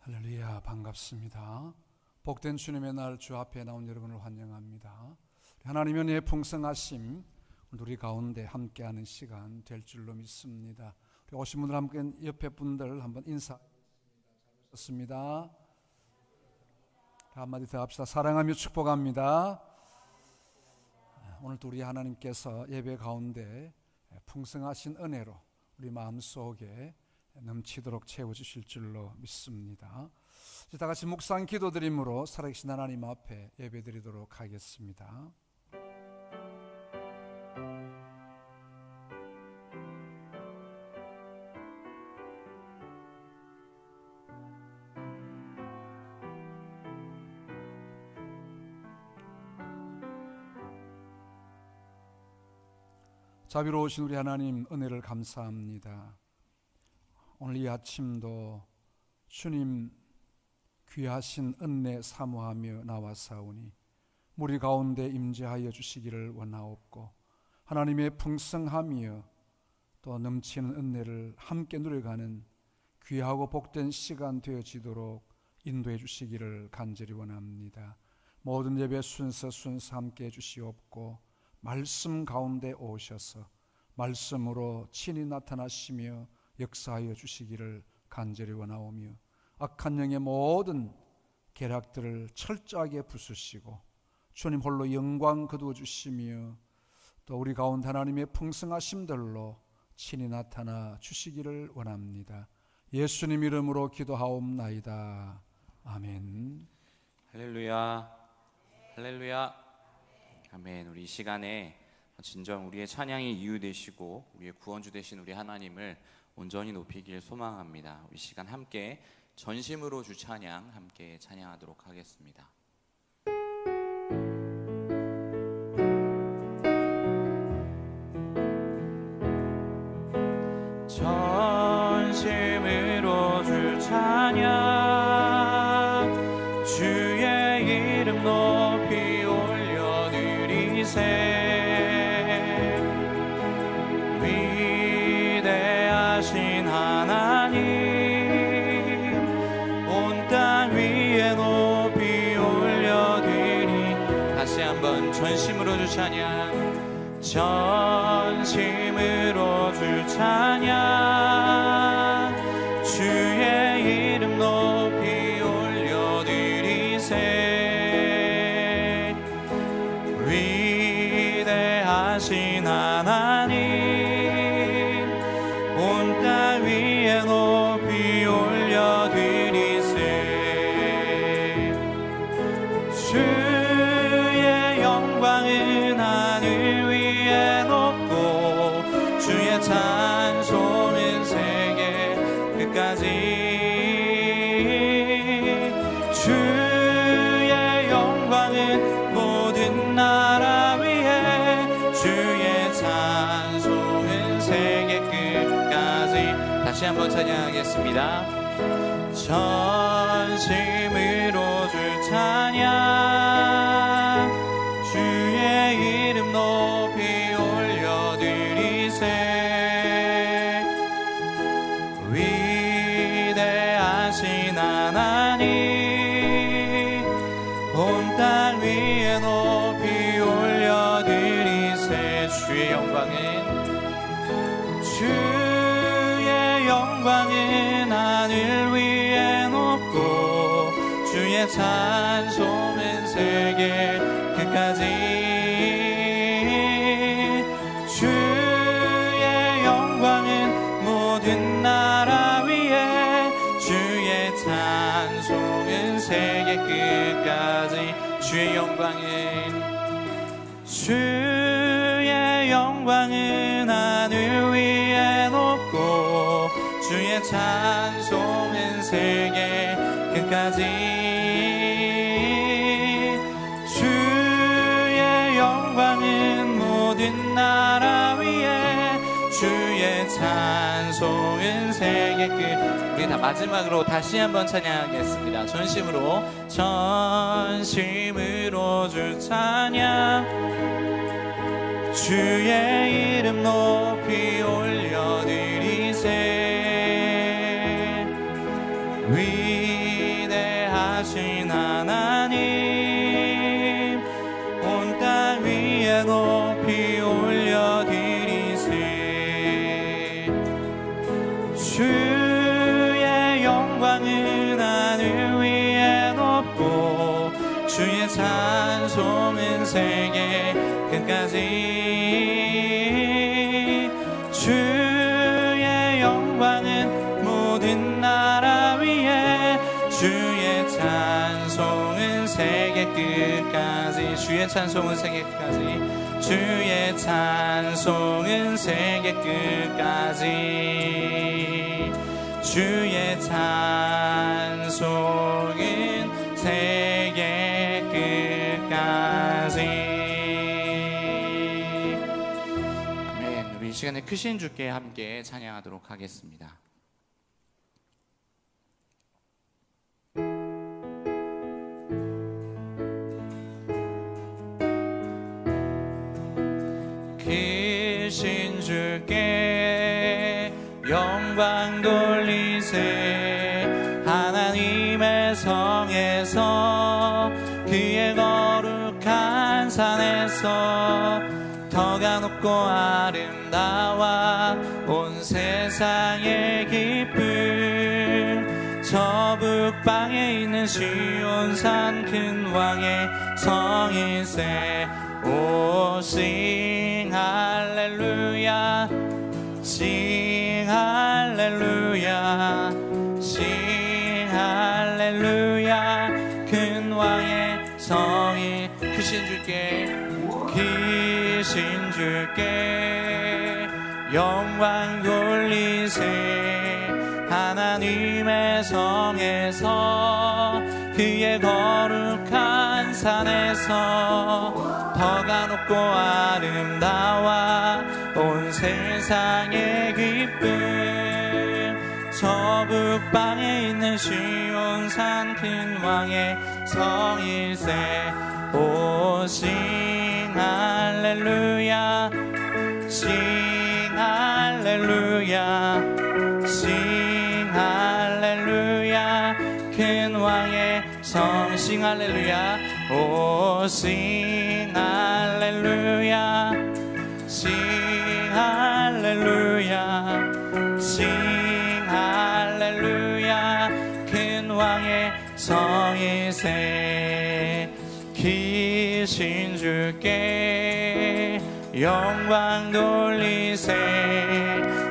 할렐루야, 반갑습니다. 복된 주님의 날 주 앞에 나온 여러분을 환영합니다. 하나님의 은혜의 풍성하심 우리 가운데 함께하는 시간 될 줄로 믿습니다. 우리 오신 분들 함께 옆에 분들 한번 인사하셨습니다. 한마디 더 합시다. 사랑하며 축복합니다. 오늘도 우리 하나님께서 예배 가운데 풍성하신 은혜로 우리 마음속에 넘치도록 채워주실 줄로 믿습니다. 이제 다 같이 묵상 기도드림으로 살아계신 하나님 앞에 예배드리도록 하겠습니다. 자비로우신 우리 하나님 은혜를 감사합니다. 오늘 이 아침도 주님 귀하신 은혜 사모하며 나와사오니 무리 가운데 임재하여 주시기를 원하옵고 하나님의 풍성하며 또 넘치는 은혜를 함께 누려가는 귀하고 복된 시간 되어지도록 인도해 주시기를 간절히 원합니다. 모든 예배 순서 함께 해주시옵고 말씀 가운데 오셔서 말씀으로 친히 나타나시며 역사하여 주시기를 간절히 원하오며 악한 영의 모든 계략들을 철저하게 부수시고 주님 홀로 영광 거두어 주시며 또 우리 가운데 하나님의 풍성하심들로 친히 나타나 주시기를 원합니다. 예수님 이름으로 기도하옵나이다. 아멘. 할렐루야, 할렐루야, 아멘. 우리 이 시간에 진정 우리의 찬양의 이유 되시고 우리의 구원주 되신 우리 하나님을 온전히 높이길 소망합니다. 우리 시간 함께 전심으로 주 찬양 함께 찬양하도록 하겠습니다. 전심으로 주 찬양 주의 이름 높이 올려드리세 위대하신 하나님 온 땅 위에 높이 올려드리 다시 한번 전심으로 주 찬양 전심으로 주 찬양 주의 이름 높이 올려드리세 위대하신 하나님 온 땅 위에 높이 올려드리세 주의 영광은 하늘 위에 높고 주의 찬송은 세계 끝까지 주의 영광은 모든 나라 위에 주의 찬송은 세계 끝까지 다시 한번 찬양하겠습니다. 전심으로 주 찬양 주의 이름 높이 올려드리세 위대하신 하나님 온 땅 위에 높이 올려드리세 주의 영광은 하늘 위에 높고 주의 찬송은 세계 끝까지 주의 영광은 모든 나라 위에 주의 찬송은 세계 끝까지 주의 영광은 하늘 위에 높고 주의 찬송은 세계 끝까지 주의 영광은 모든 나라 위에 주의 찬송은 세계 끝 우리 다 마지막으로 다시 한번 찬양하겠습니다. 전심으로 주 찬양 주의 이름 높이 올려드리세 거룩하신 하나님 온 땅 위에 높이 올려드리세 주의 영광은 하늘 위에 높고 주의 찬송은 세계 끝까지 주의 영광은 모든 나라 위에 주의 찬송은 세계 끝까지 주의 찬송은 세계 끝까지 주의 찬송은 세계 끝까지 주의 찬송은 세계 끝까지. 아멘. 우리 이 시간에 크신 주께 함께 찬양하도록 하겠습니다. 크신 주께 영광 돌리세 하나님의 성에서 그의 거룩한 산에서 터가 높고 아름다워 온 세상의 기쁨 저 북방에 있는 시온산 큰 왕의 성일세 오 sing 할렐루야 sing 할렐루야 sing 할렐루야 큰 왕의 성이 크신 주께 영광 돌리세 하나님의 성에서 그의 거룩한 산에서 터가 높고 아름다워 온 세상의 기쁨 저 북방에 있는 시온산 큰 왕의 성일세 오 sing 할렐루야 sing 할렐루야 sing 할렐루야 큰 왕의 성 sing 할렐루야 오 sing 할렐루야 sing 할렐루야 sing 할렐루야 큰 왕의 성일세 크신 주께 영광 돌리세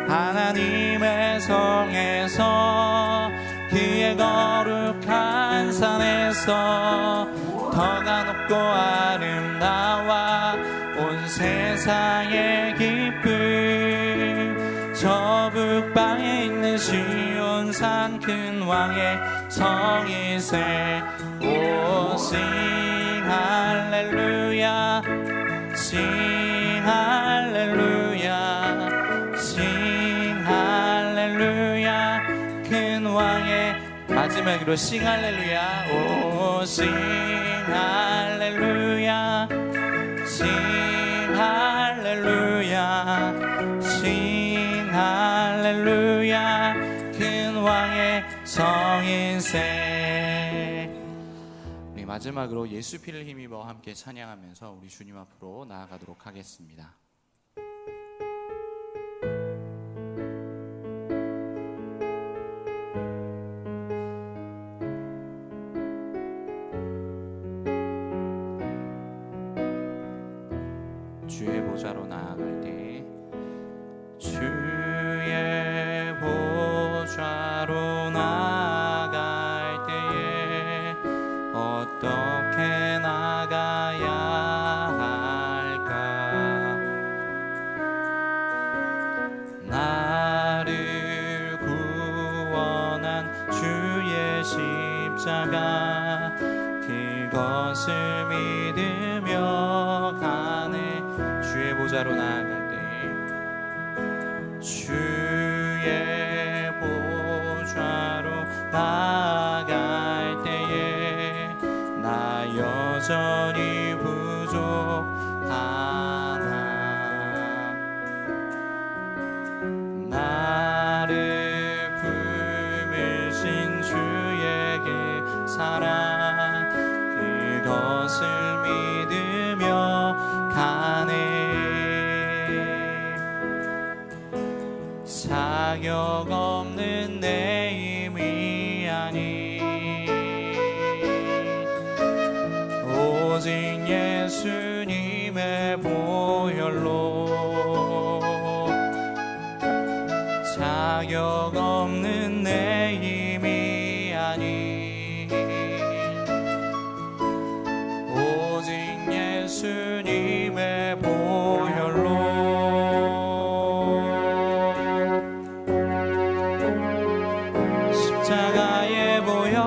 하나님의 성에서 그의 거룩한 산에서 터가 높고 아름다워 온 세상의 기쁨 저 북방에 있는 시온산 큰 왕의 성일세 오 sing 할렐루야 sing 할렐루야 sing 할렐루야 큰 왕의 마지막으로 sing 할렐루야 오 sing 할렐루야 sing 할렐루야 sing 할렐루야 큰 왕의 성일세. 우리 마지막으로 예수 피를 힘입어 함께 찬양하면서 우리 주님 앞으로 나아가도록 하겠습니다. 주의 보좌로 나아갈 때 주의 보좌로 나아갈 때에 어떻게 나가야 할까 나를 구원한 주의 십자가 그것을 믿으며 가네 주의 보좌로 나아갈 때 주의 보좌로 나아갈 때에 나 여전히 부족하나 나를 품으신 주에게 사랑 자격 없는 내 힘이 아닌 오직 예수님의 보혈로 자격 없는 내 힘이 아닌 오직 예수님의 보혈로 십자가의 보혈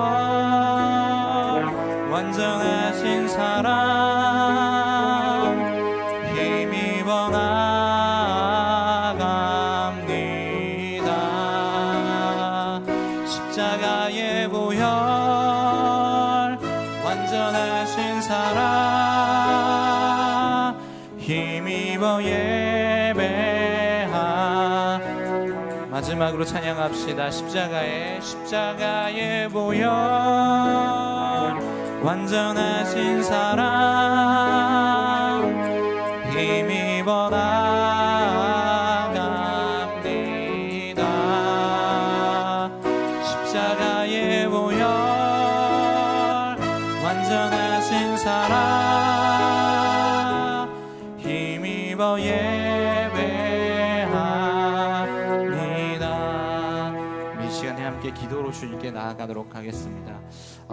완전하신 사랑 힘입어 나아갑니다. 십자가의 보혈 완전하신 사랑 힘입어 예배하. 마지막으로 찬양합시다. 십자가의 보혈 완전하신 사랑 힘입어 나아갑니다. 십자가의 보혈 완전하신 사랑 힘입어 예배합니다. 이 시간에 함께 기도로 주님께 나아가도록 하겠습니다.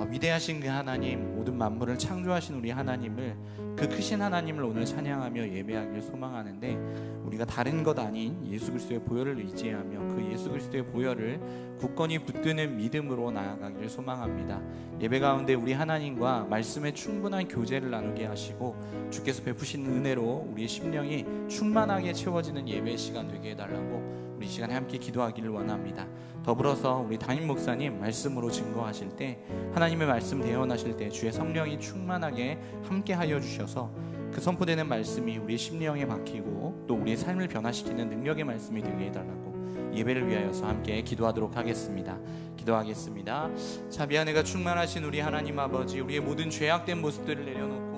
위대하신 그 하나님, 모든 만물을 창조하신 우리 하나님을, 그 크신 하나님을 오늘 찬양하며 예배하기를 소망하는데, 우리가 다른 것 아닌 예수 그리스도의 보혈을 의지하며 그 예수 그리스도의 보혈을 굳건히 붙드는 믿음으로 나아가기를 소망합니다. 예배 가운데 우리 하나님과 말씀의 충분한 교제를 나누게 하시고 주께서 베푸신 은혜로 우리의 심령이 충만하게 채워지는 예배 시간 되게 해달라고 우리 시간에 함께 기도하기를 원합니다. 더불어서 우리 담임 목사님 말씀으로 증거하실 때, 하나님의 말씀 대언하실 때 주의 성령이 충만하게 함께하여 주셔서 그 선포되는 말씀이 우리의 심령에 박히고 또 우리의 삶을 변화시키는 능력의 말씀이 되게 해달라고 예배를 위하여서 함께 기도하도록 하겠습니다. 기도하겠습니다. 자비한 은혜가 충만하신 우리 하나님 아버지, 우리의 모든 죄악된 모습들을 내려놓고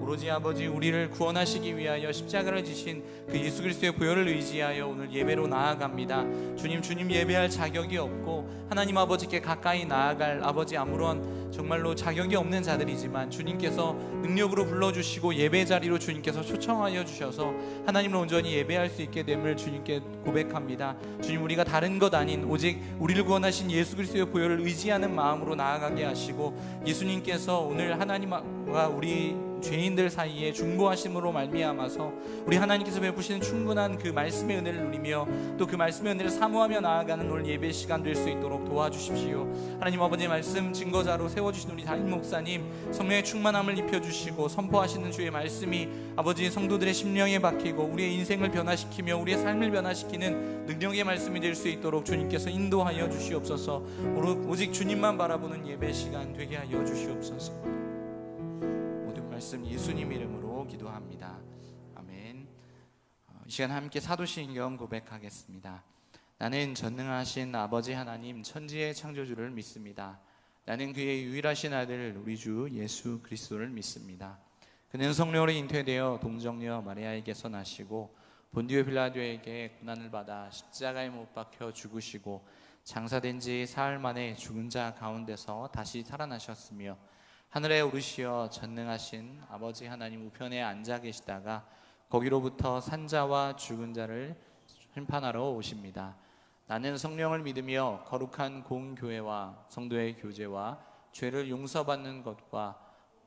오로지 아버지 우리를 구원하시기 위하여 십자가를 지신 그 예수 그리스도의 보혈을 의지하여 오늘 예배로 나아갑니다. 주님 예배할 자격이 없고 하나님 아버지께 가까이 나아갈 아버지 아무런 정말로 자격이 없는 자들이지만 주님께서 능력으로 불러주시고 예배 자리로 주님께서 초청하여 주셔서 하나님을 온전히 예배할 수 있게 됨을 주님께 고백합니다. 주님, 우리가 다른 것 아닌 오직 우리를 구원하신 예수 그리스도의 보혈을 의지하는 마음으로 나아가게 하시고, 예수님께서 오늘 하나님과 우리 죄인들 사이에 중보하심으로 말미암아서 우리 하나님께서 베푸시는 충분한 그 말씀의 은혜를 누리며 또 그 말씀의 은혜를 사모하며 나아가는 오늘 예배 시간 될 수 있도록 도와주십시오. 하나님 아버지의 말씀 증거자로 세워주신 우리 담임 목사님 성령의 충만함을 입혀주시고 선포하시는 주의 말씀이 아버지 성도들의 심령에 박히고 우리의 인생을 변화시키며 우리의 삶을 변화시키는 능력의 말씀이 될 수 있도록 주님께서 인도하여 주시옵소서. 오직 주님만 바라보는 예배 시간 되게 하여 주시옵소서. 말씀 예수님 이름으로 기도합니다. 아멘. 이 시간 함께 사도신경 고백하겠습니다. 나는 전능하신 아버지 하나님 천지의 창조주를 믿습니다. 나는 그의 유일하신 아들 우리 주 예수 그리스도를 믿습니다. 그는 성령으로 잉태되어 동정녀 마리아에게서 나시고 본디오 빌라도에게 고난을 받아 십자가에 못 박혀 죽으시고 장사된 지 사흘 만에 죽은 자 가운데서 다시 살아나셨으며 하늘에 오르시어 전능하신 아버지 하나님 우편에 앉아 계시다가 거기로부터 산자와 죽은 자를 심판하러 오십니다. 나는 성령을 믿으며 거룩한 공교회와 성도의 교제와 죄를 용서받는 것과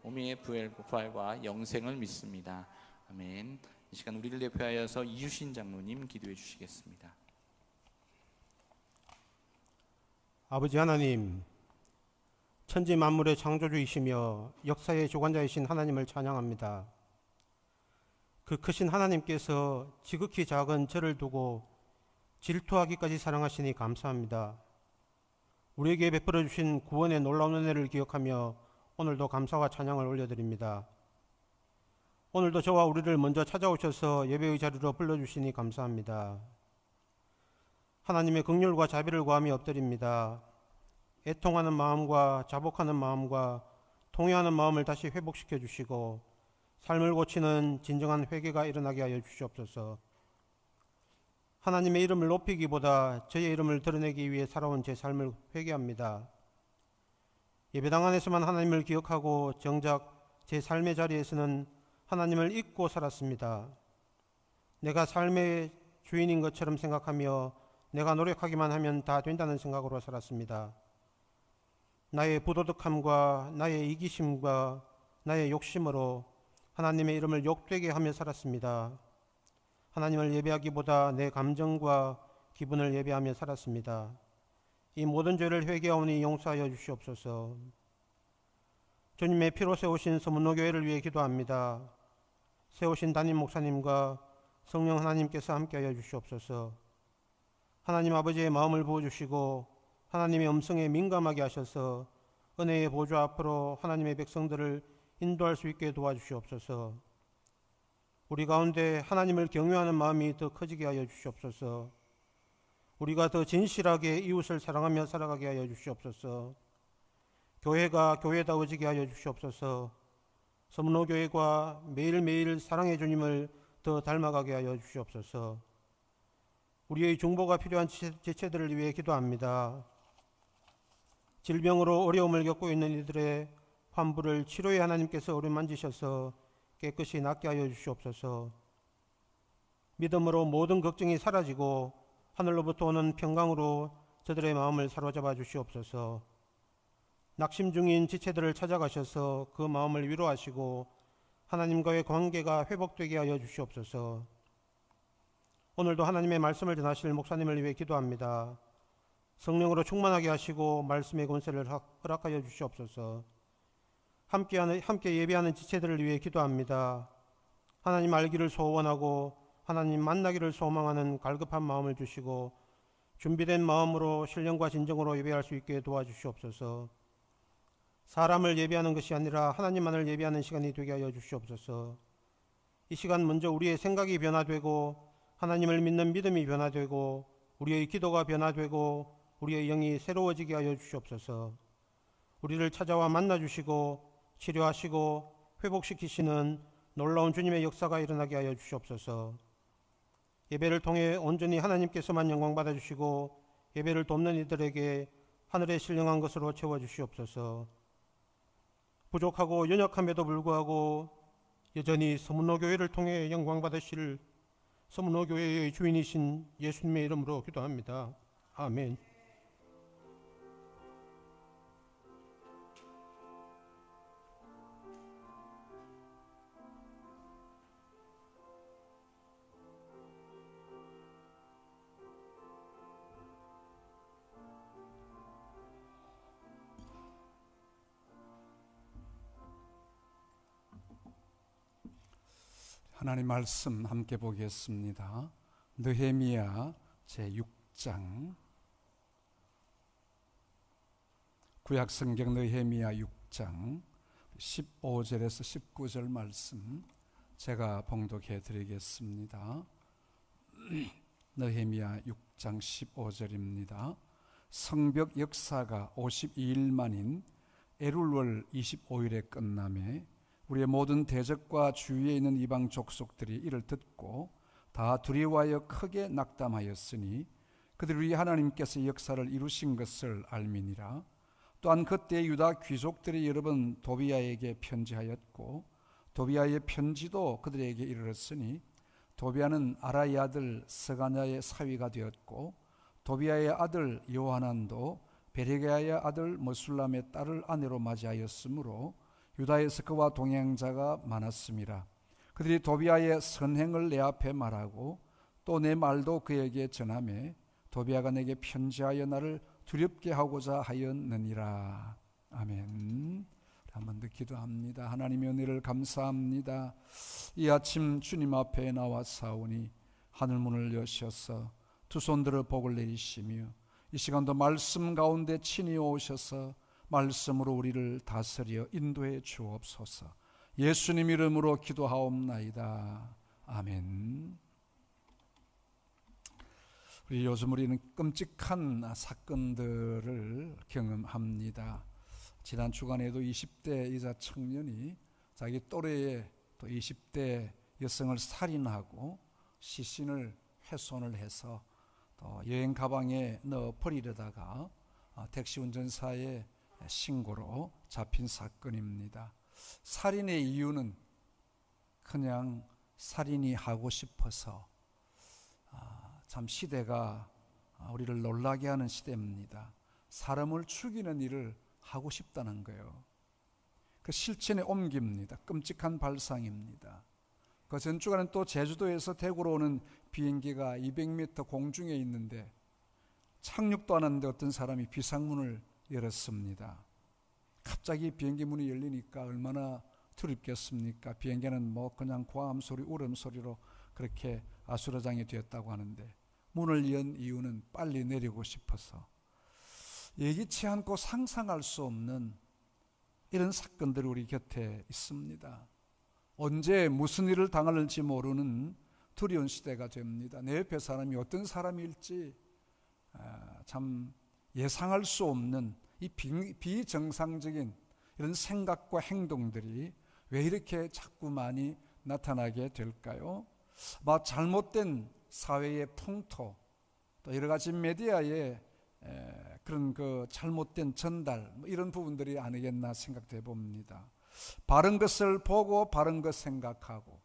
몸의 부활과 영생을 믿습니다. 아멘. 이 시간 우리를 대표하여서 이유신 장로님 기도해 주시겠습니다. 아버지 하나님, 천지 만물의 창조주이시며 역사의 주관자이신 하나님을 찬양합니다. 그 크신 하나님께서 지극히 작은 저를 두고 질투하기까지 사랑하시니 감사합니다. 우리에게 베풀어 주신 구원의 놀라운 은혜를 기억하며 오늘도 감사와 찬양을 올려드립니다. 오늘도 저와 우리를 먼저 찾아오셔서 예배의 자리로 불러주시니 감사합니다. 하나님의 긍휼과 자비를 구하며 엎드립니다. 애통하는 마음과 자복하는 마음과 통회하는 마음을 다시 회복시켜 주시고 삶을 고치는 진정한 회개가 일어나게 하여 주시옵소서. 하나님 아버지, 하나님의 이름을 높이기보다 저의 이름을 드러내기 위해 살아온 제 삶을 회개합니다. 예배당 안에서만 하나님을 기억하고 정작 제 삶의 자리에서는 하나님을 잊고 살았습니다. 내가 삶의 주인인 것처럼 생각하며 내가 노력하기만 하면 다 된다는 생각으로 살았습니다. 나의 부도덕함과 나의 이기심과 나의 욕심으로 하나님의 이름을 욕되게 하며 살았습니다. 하나님을 예배하기보다 내 감정과 기분을 예배하며 살았습니다. 이 모든 죄를 회개하오니 용서하여 주시옵소서. 주님의 피로 세우신 서문로교회를 위해 기도합니다. 세우신 담임 목사님과 성령 하나님께서 함께하여 주시옵소서. 하나님 아버지의 마음을 부어주시고 하나님의 음성에 민감하게 하셔서 은혜의 보좌 앞으로 하나님의 백성들을 인도할 수 있게 도와주시옵소서. 우리 가운데 하나님을 경외하는 마음이 더 커지게 하여 주시옵소서. 우리가 더 진실하게 이웃을 사랑하며 살아가게 하여 주시옵소서. 교회가 교회다워지게 하여 주시옵소서. 서문호교회가 매일매일 사랑의 주님을 더 닮아가게 하여 주시옵소서. 우리의 중보가 필요한 지체들을 위해 기도합니다. 질병으로 어려움을 겪고 있는 이들의 환부를 치료의 하나님께서 어루만지셔서 깨끗이 낫게 하여 주시옵소서. 믿음으로 모든 걱정이 사라지고 하늘로부터 오는 평강으로 저들의 마음을 사로잡아 주시옵소서. 낙심 중인 지체들을 찾아가셔서 그 마음을 위로하시고 하나님과의 관계가 회복되게 하여 주시옵소서. 오늘도 하나님의 말씀을 전하실 목사님을 위해 기도합니다. 성령으로 충만하게 하시고 말씀의 권세를 허락하여 주시옵소서. 함께 예배하는 지체들을 위해 기도합니다. 하나님 알기를 소원하고 하나님 만나기를 소망하는 갈급한 마음을 주시고 준비된 마음으로 신령과 진정으로 예배할 수 있게 도와주시옵소서. 사람을 예배하는 것이 아니라 하나님만을 예배하는 시간이 되게 하여 주시옵소서. 이 시간 먼저 우리의 생각이 변화되고 하나님을 믿는 믿음이 변화되고 우리의 기도가 변화되고 우리의 영이 새로워지게 하여 주시옵소서. 우리를 찾아와 만나주시고 치료하시고 회복시키시는 놀라운 주님의 역사가 일어나게 하여 주시옵소서. 예배를 통해 온전히 하나님께서만 영광 받아주시고 예배를 돕는 이들에게 하늘의 신령한 것으로 채워주시옵소서. 부족하고 연약함에도 불구하고 여전히 서문로교회를 통해 영광 받으실 서문로교회의 주인이신 예수님의 이름으로 기도합니다. 아멘. 하나님 말씀 함께 보겠습니다. 느헤미야 제6장 구약성경 느헤미야 6장 15절에서 19절 말씀 제가 봉독해 드리겠습니다. 느헤미야 6장 15절입니다. 성벽 역사가 52일 만인 엘울월 25일에 끝남에 우리의 모든 대적과 주위에 있는 이방 족속들이 이를 듣고 다 두려워하여 크게 낙담하였으니 그들을 위해 하나님께서 역사를 이루신 것을 알미니라. 또한 그때 유다 귀족들이 여러 번 도비야에게 편지하였고 도비야의 편지도 그들에게 이르렀으니 도비야는 아라의 아들 스가냐의 사위가 되었고 도비야의 아들 요하난도 베레게야의 아들 머술람의 딸을 아내로 맞이하였으므로 유다에서 그와 동행자가 많았음이라. 그들이 도비야의 선행을 내 앞에 말하고 또 내 말도 그에게 전하매 도비야가 내게 편지하여 나를 두렵게 하고자 하였느니라. 아멘. 한번 더 기도합니다. 하나님의 은혜를 감사합니다. 이 아침 주님 앞에 나와사오니 하늘문을 여셔서 두 손 들어 복을 내리시며 이 시간도 말씀 가운데 친히 오셔서 말씀으로 우리를 다스려 인도해 주옵소서. 예수님 이름으로 기도하옵나이다. 아멘. 요즘 우리는 끔찍한 사건들을 경험합니다. 지난 주간에도 20대 여자 청년이 자기 또래의 또 20대 여성을 살인하고 시신을 훼손을 해서 또 여행 가방에 넣어 버리려다가 택시 운전사의 신고로 잡힌 사건입니다. 살인의 이유는 그냥 살인이 하고 싶어서, 참 시대가 우리를 놀라게 하는 시대입니다. 사람을 죽이는 일을 하고 싶다는 거예요. 그 실천에 옮깁니다. 끔찍한 발상입니다. 그 전주간은 또 제주도에서 대구로 오는 비행기가 200m 공중에 있는데 착륙도 안 하는데 어떤 사람이 비상문을 열었습니다. 갑자기 비행기 문이 열리니까 얼마나 두렵겠습니까? 비행기는 그냥 고함 소리, 울음 소리로 그렇게 아수라장이 되었다고 하는데, 문을 연 이유는 빨리 내리고 싶어서. 예기치 않고 상상할 수 없는 이런 사건들이 우리 곁에 있습니다. 언제 무슨 일을 당할지 모르는 두려운 시대가 됩니다. 내 옆에 사람이 어떤 사람일지 참 예상할 수 없는 이 비정상적인 이런 생각과 행동들이 왜 이렇게 자꾸 많이 나타나게 될까요? 잘못된 사회의 풍토, 또 여러 가지 메디아의 그런 그 잘못된 전달, 이런 부분들이 아니겠나 생각해 봅니다. 바른 것을 보고 바른 것 생각하고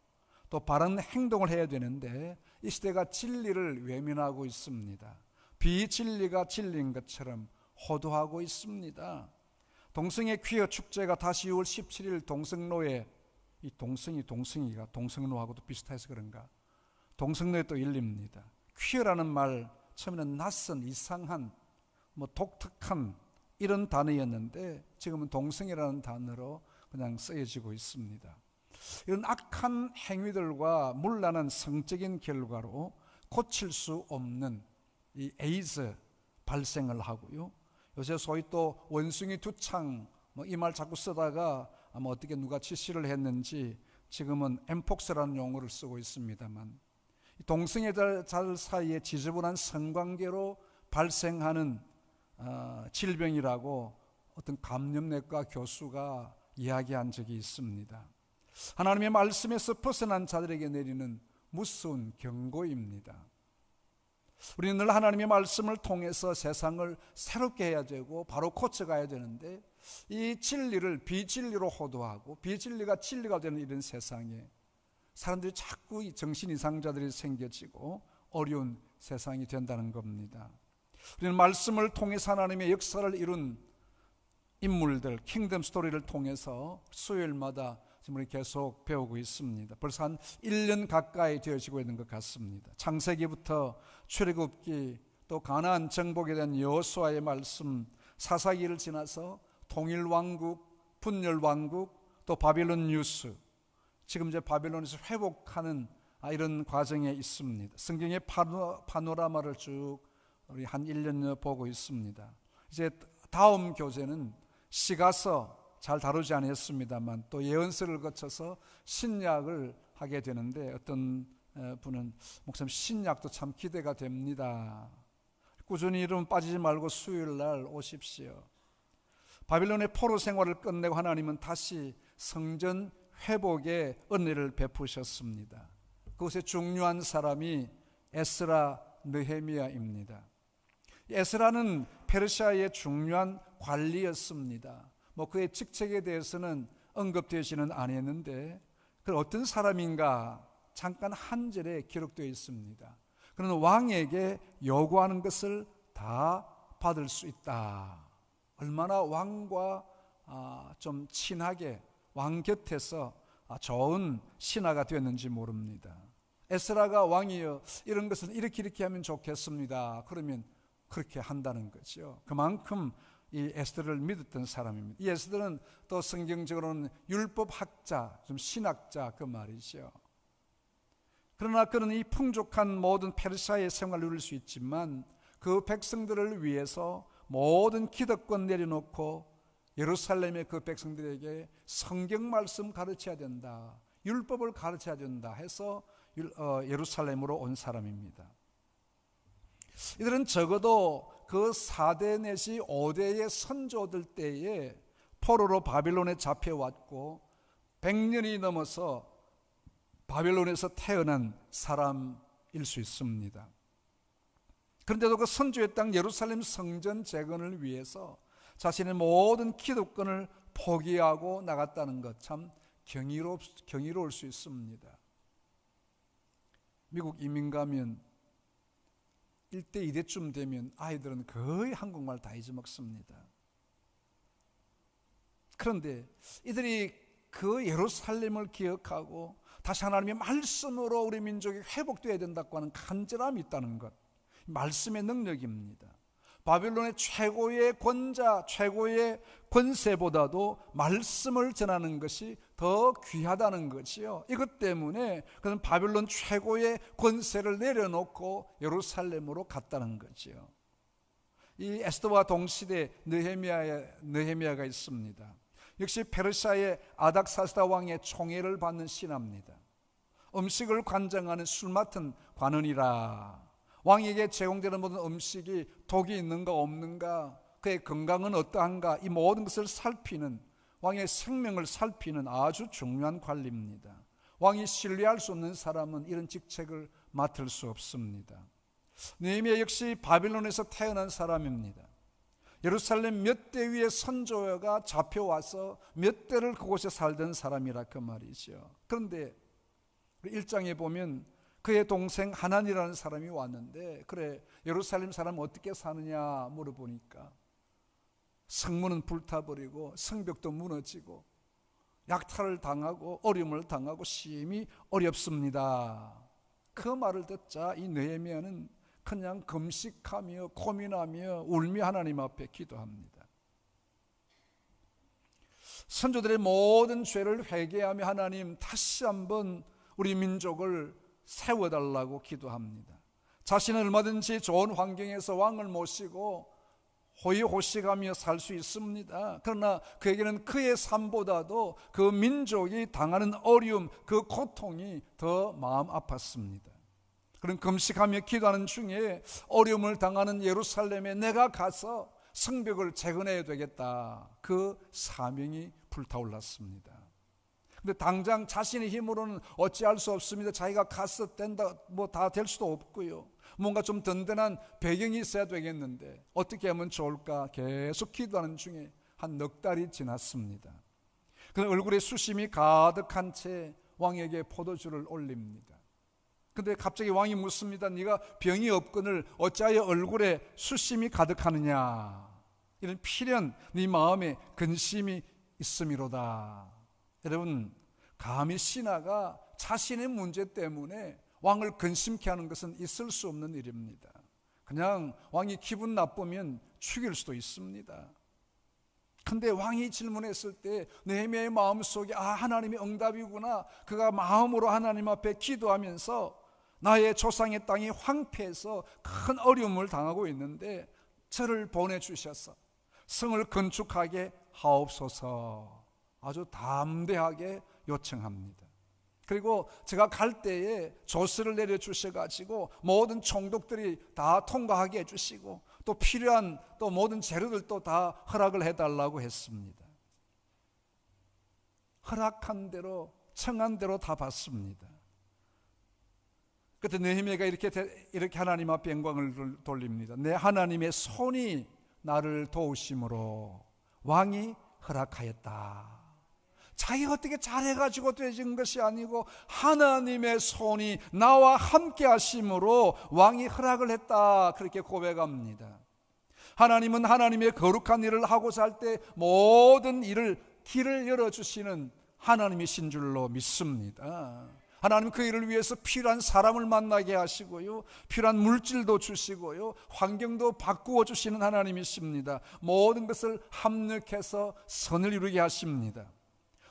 또 바른 행동을 해야 되는데, 이 시대가 진리를 외면하고 있습니다. 비진리가 진리인 것처럼 호도하고 있습니다. 동성애 퀴어 축제가 다시 6월 17일 동성로에, 이 동성이가 동성로하고도 비슷해서 그런가, 동성로에 또 열립니다. 퀴어라는 말 처음에는 낯선, 이상한, 독특한 이런 단어였는데 지금은 동성애라는 단어로 그냥 쓰여지고 있습니다. 이런 악한 행위들과 문란한 성적인 결과로 고칠 수 없는 이 에이즈 발생을 하고요. 요새 소위 또 원숭이 두창 이 말 자꾸 쓰다가 아마 어떻게 누가 지시를 했는지 지금은 엠폭스라는 용어를 쓰고 있습니다만, 동성애자들 사이에 지저분한 성관계로 발생하는 질병이라고 어떤 감염내과 교수가 이야기한 적이 있습니다. 하나님의 말씀에서 벗어난 자들에게 내리는 무서운 경고입니다. 우리는 늘 하나님의 말씀을 통해서 세상을 새롭게 해야 되고 바로 고쳐가야 되는데, 이 진리를 비진리로 호도하고 비진리가 진리가 되는 이런 세상에 사람들이 자꾸 이 정신 이상자들이 생겨지고 어려운 세상이 된다는 겁니다. 우리는 말씀을 통해서 하나님의 역사를 이룬 인물들, 킹덤 스토리를 통해서 수요일마다 지금 우리 계속 배우고 있습니다. 벌써 한 1년 가까이 되어지고 있는 것 같습니다. 창세기부터 출애굽기, 또 가나안 정복에 대한 여호수아의 말씀, 사사기를 지나서 통일왕국, 분열왕국, 또 바빌론 뉴스, 지금 이제 바빌론에서 회복하는 이런 과정에 있습니다. 성경의 파노라마를 쭉 우리 한 1년 보고 있습니다. 이제 다음 교재는 시가서 잘 다루지 않았습니다만 또 예언서를 거쳐서 신약을 하게 되는데, 어떤 분은 목사님 신약도 참 기대가 됩니다. 꾸준히 이름 빠지지 말고 수요일 날 오십시오. 바빌론의 포로 생활을 끝내고 하나님은 다시 성전 회복의 은혜를 베푸셨습니다. 그것의 중요한 사람이 에스라 느헤미야입니다. 에스라는 페르시아의 중요한 관리였습니다. 그의 직책에 대해서는 언급되지는 않았는데, 그 어떤 사람인가 잠깐 한 절에 기록되어 있습니다. 그는 왕에게 요구하는 것을 다 받을 수 있다. 얼마나 왕과 좀 친하게 왕 곁에서 좋은 신하가 되었는지 모릅니다. 에스라가 왕이여 이런 것은 이렇게 하면 좋겠습니다. 그러면 그렇게 한다는 거죠. 그만큼 이 에스더를 믿었던 사람입니다. 이 에스더는 또 성경적으로는 율법학자, 좀 신학자 그 말이죠. 그러나 그는 이 풍족한 모든 페르시아의 생활을 누릴 수 있지만 그 백성들을 위해서 모든 기득권 내려놓고 예루살렘의 그 백성들에게 성경 말씀 가르쳐야 된다, 율법을 가르쳐야 된다 해서 예루살렘으로 온 사람입니다. 이들은 적어도 그 4대 내지 5대의 선조들 때에 포로로 바빌론에 잡혀왔고 100년이 넘어서 바빌론에서 태어난 사람들이었습니다. 땅일 수 있습니다. 그런데도 그 선주의 땅 예루살렘 성전 재건을 위해서 자신의 모든 기득권을 포기하고 나갔다는 것 참 경이로울 수 있습니다. 미국 이민 가면 1대 2대쯤 되면 아이들은 거의 한국말 다 잊어먹습니다. 그런데 이들이 그 예루살렘을 기억하고 다시 하나님의 말씀으로 우리 민족이 회복되어야 된다고 하는 간절함이 있다는 것, 말씀의 능력입니다. 바빌론의 최고의 권자, 최고의 권세보다도 말씀을 전하는 것이 더 귀하다는 것이요. 이것 때문에 그는 바빌론 최고의 권세를 내려놓고 예루살렘으로 갔다는 거지요. 이 에스더와 동시대 느헤미야가 있습니다. 역시 페르시아의 아닥사스다 왕의 총애를 받는 신하입니다. 음식을 관장하는 술 맡은 관원이라. 왕에게 제공되는 모든 음식이 독이 있는가 없는가, 그의 건강은 어떠한가, 이 모든 것을 살피는, 왕의 생명을 살피는 아주 중요한 관리입니다. 왕이 신뢰할 수 없는 사람은 이런 직책을 맡을 수 없습니다. 느헤미야 역시 바빌론에서 태어난 사람입니다. 예루살렘 몇 대 위의 선조가 잡혀와서 몇 대를 그곳에 살던 사람이라 그 말이죠. 그런데 1장에 보면 그의 동생 하난이라는 사람이 왔는데, 그래 예루살렘 사람 어떻게 사느냐 물어보니까 성문은 불타버리고 성벽도 무너지고 약탈을 당하고 어려움을 당하고 심히 어렵습니다. 그 말을 듣자 이 느헤미야는 그냥 금식하며 고민하며 울며 하나님 앞에 기도합니다. 선조들의 모든 죄를 회개하며 하나님 다시 한번 우리 민족을 세워달라고 기도합니다. 자신은 얼마든지 좋은 환경에서 왕을 모시고 호의호식하며 살 수 있습니다. 그러나 그에게는 그의 삶보다도 그 민족이 당하는 어려움, 그 고통이 더 마음 아팠습니다. 그런 금식하며 기도하는 중에 어려움을 당하는 예루살렘에 내가 가서 성벽을 재건해야 되겠다, 그 사명이 불타올랐습니다. 근데 당장 자신의 힘으로는 어찌할 수 없습니다. 자기가 가서 된다, 뭐 다 될 수도 없고요. 뭔가 좀 든든한 배경이 있어야 되겠는데 어떻게 하면 좋을까 계속 기도하는 중에 한 넉 달이 지났습니다. 그는 얼굴에 수심이 가득한 채 왕에게 포도주를 올립니다. 근데 갑자기 왕이 묻습니다. 네가 병이 없거늘 어찌하여 얼굴에 수심이 가득하느냐. 이런 필연 네 마음에 근심이 있음이로다. 여러분, 감히 신하가 자신의 문제 때문에 왕을 근심케 하는 것은 있을 수 없는 일입니다. 그냥 왕이 기분 나쁘면 죽일 수도 있습니다. 근데 왕이 질문했을 때 느헤미야의 마음속에 하나님의 응답이구나, 그가 마음으로 하나님 앞에 기도하면서 나의 조상의 땅이 황폐해서 큰 어려움을 당하고 있는데 저를 보내주셔서 성을 건축하게 하옵소서 아주 담대하게 요청합니다. 그리고 제가 갈 때에 조서를 내려주셔가지고 모든 총독들이 다 통과하게 해주시고 또 필요한 또 모든 재료들도 다 허락을 해달라고 했습니다. 허락한 대로 청한 대로 다 받습니다. 그때 느헤미야가 이렇게 하나님 앞에 영광을 돌립니다. 내 하나님의 손이 나를 도우심으로 왕이 허락하였다. 자기가 어떻게 잘해가지고 되진 것이 아니고 하나님의 손이 나와 함께 하심으로 왕이 허락을 했다, 그렇게 고백합니다. 하나님은 하나님의 거룩한 일을 하고자 할 때 모든 길을 열어주시는 하나님이신 줄로 믿습니다. 하나님 그 일을 위해서 필요한 사람을 만나게 하시고요, 필요한 물질도 주시고요, 환경도 바꾸어 주시는 하나님이십니다. 모든 것을 합력해서 선을 이루게 하십니다.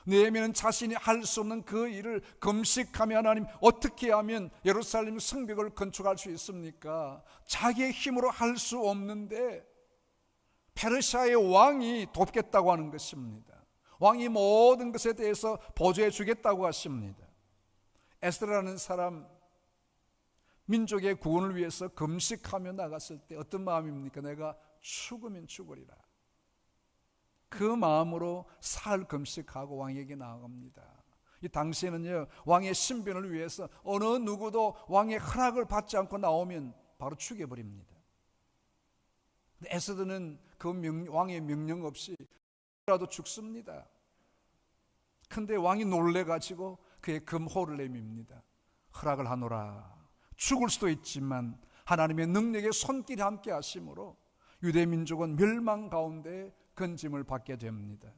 느헤미야는 자신이 할 수 없는 그 일을 금식하며 하나님 어떻게 하면 예루살렘 성벽을 건축할 수 있습니까? 자기의 힘으로 할 수 없는데 페르시아의 왕이 돕겠다고 하는 것입니다. 왕이 모든 것에 대해서 보조해 주겠다고 하십니다. 에스더라는 사람, 민족의 구원을 위해서 금식하며 나갔을 때 어떤 마음입니까? 내가 죽으면 죽으리라, 그 마음으로 사흘 금식하고 왕에게 나아갑니다. 이 당시에는요, 왕의 신변을 위해서 어느 누구도 왕의 허락을 받지 않고 나오면 바로 죽여버립니다. 에스더는 그 왕의 명령 없이 라도 죽습니다. 근데 왕이 놀래가지고 그의 금호를 내밉니다. 허락을 하노라. 죽을 수도 있지만 하나님의 능력의 손길이 함께 하심으로 유대민족은 멸망 가운데 건짐을 받게 됩니다.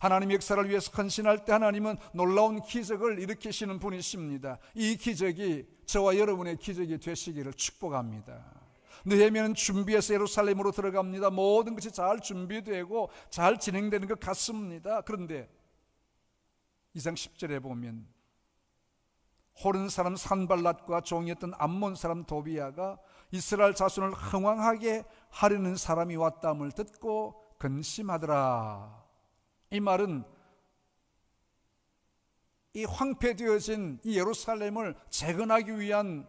하나님의 역사를 위해서 헌신할 때 하나님은 놀라운 기적을 일으키시는 분이십니다. 이 기적이 저와 여러분의 기적이 되시기를 축복합니다. 느헤미야는 준비해서 예루살렘으로 들어갑니다. 모든 것이 잘 준비되고 잘 진행되는 것 같습니다. 그런데 2장 10절에 보면 호른 사람 산발랏과 종이었던 암몬 사람 도비야가 이스라엘 자손을 흥왕하게 하려는 사람이 왔다함을 듣고 근심하더라. 이 말은 이 황폐되어진 이 예루살렘을 재건하기 위한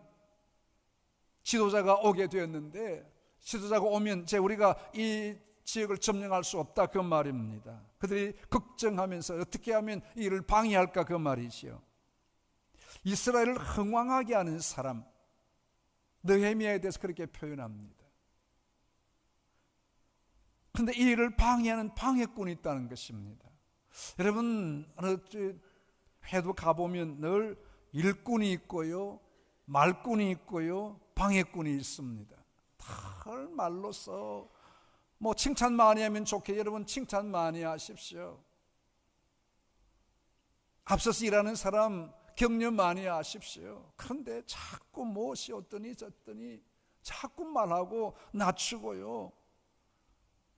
지도자가 오게 되었는데, 지도자가 오면 이제 우리가 이 지역을 점령할 수 없다, 그 말입니다. 그들이 걱정하면서 어떻게 하면 이 일을 방해할까, 그 말이지요. 이스라엘을 흥왕하게 하는 사람, 느헤미야에 대해서 그렇게 표현합니다. 그런데 이 일을 방해하는 방해꾼이 있다는 것입니다. 여러분, 어느 회도 가보면 늘 일꾼이 있고요, 말꾼이 있고요, 방해꾼이 있습니다. 다 말로써 뭐 칭찬 많이 하면 좋게, 여러분 칭찬 많이 하십시오. 앞서서 일하는 사람 격려 많이 하십시오. 그런데 자꾸 무엇이 어떠니 저떠니 자꾸 말하고 낮추고요,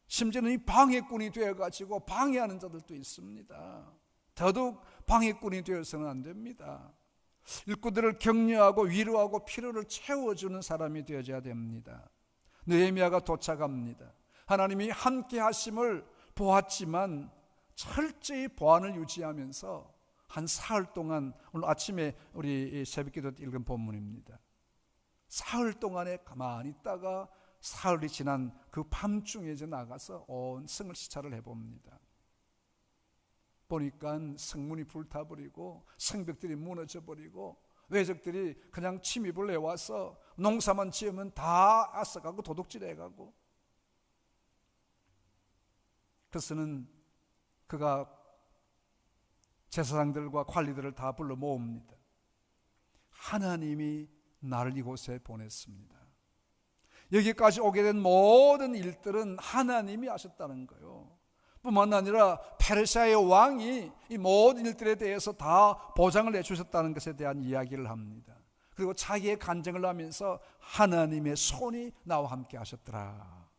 심지어는 이 방해꾼이 되어가지고 방해하는 자들도 있습니다. 더더욱 방해꾼이 되어서는 안 됩니다. 일꾼들을 격려하고 위로하고 필요를 채워주는 사람이 되어져야 됩니다. 느헤미야가 도착합니다. 하나님이 함께 하심을 보았지만 철저히 보안을 유지하면서 한 사흘 동안, 오늘 아침에 우리 새벽기도 때 읽은 본문입니다. 사흘 동안에 가만히 있다가 사흘이 지난 그 밤중에 나가서 온 성을 시찰을 해봅니다. 보니까 성문이 불타버리고 성벽들이 무너져버리고 외적들이 그냥 침입을 해와서 농사만 지으면 다 앗아가고 도둑질해가고, 그래서는 그가 제사장들과 관리들을 다 불러 모읍니다. 하나님이 나를 이곳에 보냈습니다. 여기까지 오게 된 모든 일들은 하나님이 하셨다는 거예요. 뿐만 아니라 페르시아의 왕이 이 모든 일들에 대해서 다 보장을 해주셨다는 것에 대한 이야기를 합니다. 그리고 자기의 간증을 하면서 하나님의 손이 나와 함께 하셨더라,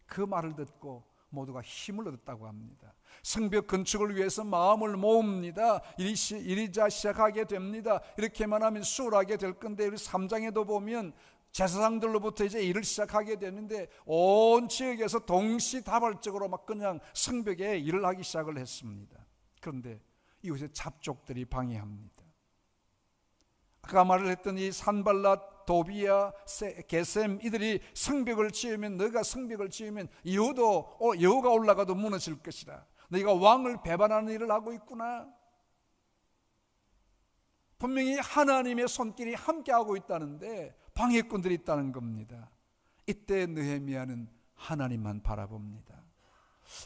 그 말을 듣고 모두가 힘을 얻었다고 합니다. 성벽 건축을 위해서 마음을 모읍니다. 일이자 시작하게 됩니다. 이렇게만 하면 수월하게 될 건데, 우리 3장에도 보면 제사장들로부터 이제 일을 시작하게 되는데 온 지역에서 동시다발적으로 막 그냥 성벽에 일을 하기 시작을 했습니다. 그런데 이곳에 잡족들이 방해합니다. 아까 말을 했던 이 산발랏, 도비야, 게셈, 이들이 성벽을 지으면, 너가 성벽을 지으면 여호가 올라가도 무너질 것이라, 너희가 왕을 배반하는 일을 하고 있구나. 분명히 하나님의 손길이 함께하고 있다는데 방해꾼들이 있다는 겁니다. 이때 느헤미야는 하나님만 바라봅니다.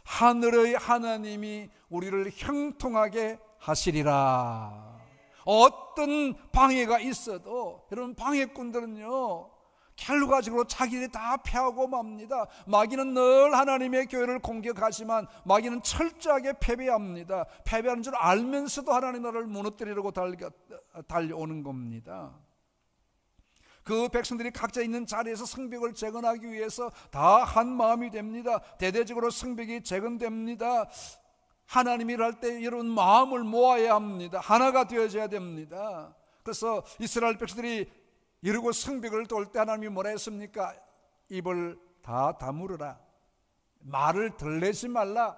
하늘의 하나님이 우리를 형통하게 하시리라. 어떤 방해가 있어도, 여러분 방해꾼들은요 결과적으로 자기들이 다 패하고 맙니다. 마귀는 늘 하나님의 교회를 공격하지만 마귀는 철저하게 패배합니다. 패배하는 줄 알면서도 하나님 나라를 무너뜨리려고 달려오는 겁니다. 그 백성들이 각자 있는 자리에서 성벽을 재건하기 위해서 다 한 마음이 됩니다. 대대적으로 성벽이 재건됩니다. 하나님이 일할 때 여러분 마음을 모아야 합니다. 하나가 되어져야 됩니다. 그래서 이스라엘 백성들이 이러고 성벽을 돌 때 하나님이 뭐라 했습니까? 입을 다 다물어라. 말을 덜 내지 말라.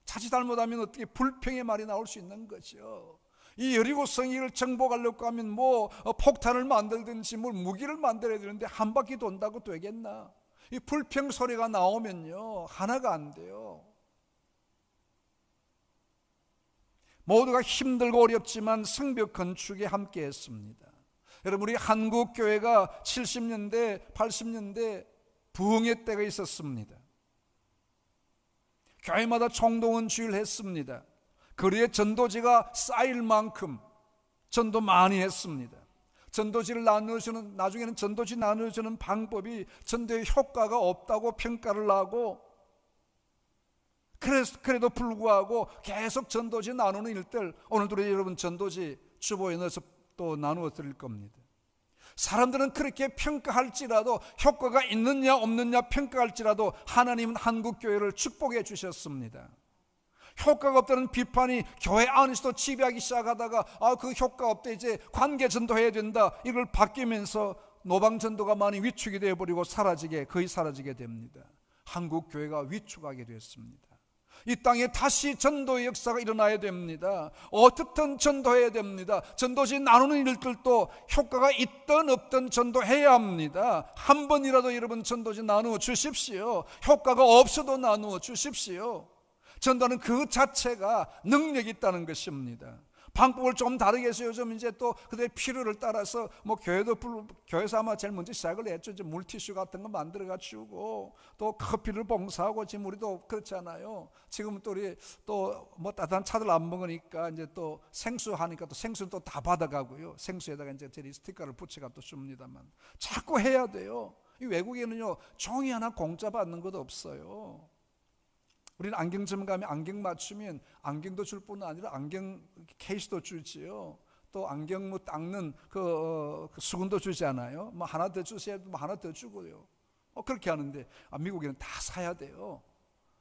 자칫 잘못하면 어떻게 불평의 말이 나올 수 있는 거죠. 이 여리고 성을 정복하려고 하면 뭐 폭탄을 만들든지 뭘 무기를 만들어야 되는데 한 바퀴 돈다고 되겠나? 이 불평 소리가 나오면요 하나가 안 돼요. 모두가 힘들고 어렵지만 성벽 건축에 함께 했습니다. 여러분, 우리 한국 교회가 70년대, 80년대 부흥의 때가 있었습니다. 교회마다 총동원 주일 했습니다. 거리에 전도지가 쌓일 만큼 전도 많이 했습니다. 전도지를 나누어주는, 나중에는 전도지 나누어주는 방법이 전도의 효과가 없다고 평가를 하고, 그래도 불구하고 계속 전도지 나누는 일들, 오늘도 우리 여러분 전도지 주보에 넣어서 또 나누어 드릴 겁니다. 사람들은 그렇게 평가할지라도, 효과가 있느냐 없느냐 평가할지라도 하나님은 한국교회를 축복해 주셨습니다. 효과가 없다는 비판이 교회 안에서도 지배하기 시작하다가 그 효과 없다, 이제 관계 전도해야 된다, 이걸 바뀌면서 노방 전도가 많이 위축이 되어버리고 거의 사라지게 됩니다. 한국교회가 위축하게 되었습니다. 이 땅에 다시 전도의 역사가 일어나야 됩니다. 어떻든 전도해야 됩니다. 전도지 나누는 일들도 효과가 있든 없든 전도해야 합니다. 한 번이라도 여러분 전도지 나누어 주십시오. 효과가 없어도 나누어 주십시오. 전도는 그 자체가 능력이 있다는 것입니다. 방법을 좀 다르게 해서 요즘 이제 또 그들의 필요를 따라서 교회에서 아마 제일 먼저 시작을 했죠. 이제 물티슈 같은 거 만들어가 주고, 또 커피를 봉사하고, 지금 우리도 그렇잖아요. 지금 또 우리 또 뭐 따뜻한 차들 안 먹으니까 이제 또 생수 하니까 또 생수는 또 다 받아가고요. 생수에다가 이제 저리 스티커를 붙여가 또 줍니다만, 자꾸 해야 돼요. 이 외국에는요, 종이 하나 공짜 받는 것도 없어요. 우리는 안경점 가면 안경 맞추면 안경도 줄 뿐 아니라 안경 케이스도 주지요. 또 안경 뭐 닦는 그 수건도 주지 않아요. 뭐 하나 더 주세요. 뭐 하나 더 주고요. 그렇게 하는데 미국에는 다 사야 돼요.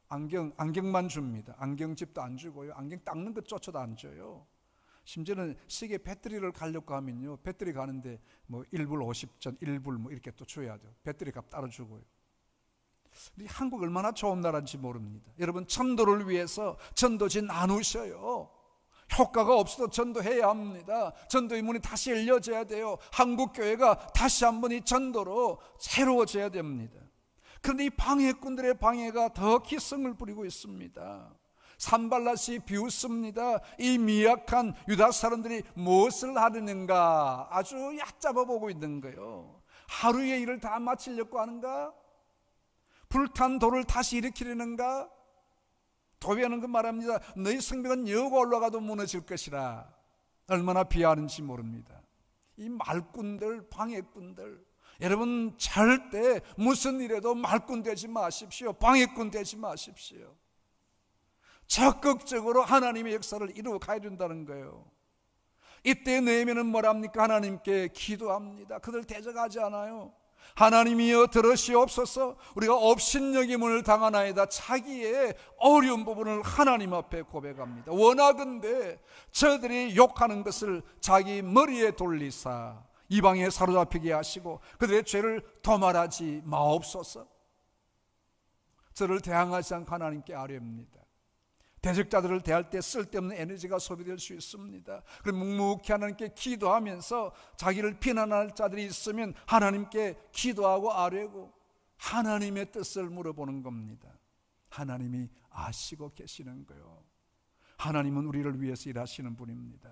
안경만 줍니다. 안경집도 안 주고요. 안경 닦는 것조차도 안 줘요. 심지어는 시계 배터리를 가려고 하면요, 배터리 가는데 뭐 1불 50전, 1불 뭐 이렇게 또 줘야 돼요. 배터리 값 따로 주고요. 우리 한국 얼마나 좋은 나라인지 모릅니다. 여러분, 전도를 위해서 전도지 나누셔요. 효과가 없어도 전도해야 합니다. 전도의 문이 다시 열려져야 돼요. 한국교회가 다시 한번 이 전도로 새로워져야 됩니다. 그런데 이 방해꾼들의 방해가 더 기승을 부리고 있습니다. 산발랏이 비웃습니다. 이 미약한 유다 사람들이 무엇을 하려는가 아주 얕잡아 보고 있는 거예요. 하루의 일을 다 마치려고 하는가? 불탄 돌을 다시 일으키려는가? 도비하는 그 말합니다. 너희 성벽은 여고 올라가도 무너질 것이라. 얼마나 비하하는지 모릅니다. 이 말꾼들, 방해꾼들, 여러분 절대 무슨 일에도 말꾼 되지 마십시오. 방해꾼 되지 마십시오. 적극적으로 하나님의 역사를 이루어 가야 된다는 거예요. 이때 느헤미야는 뭐랍니까? 하나님께 기도합니다. 그들 대적하지 않아요. 하나님이여 들으시옵소서. 우리가 업신여김을 당하나이다. 자기의 어려운 부분을 하나님 앞에 고백합니다. 원하건대 저들이 욕하는 것을 자기 머리에 돌리사 이방에 사로잡히게 하시고 그들의 죄를 도말하지 마옵소서. 저를 대항하지 않고 하나님께 아뢰옵니다. 대적자들을 대할 때 쓸데없는 에너지가 소비될 수 있습니다. 그럼 묵묵히 하나님께 기도하면서 자기를 비난할 자들이 있으면 하나님께 기도하고 아뢰고 하나님의 뜻을 물어보는 겁니다. 하나님이 아시고 계시는 거요. 하나님은 우리를 위해서 일하시는 분입니다.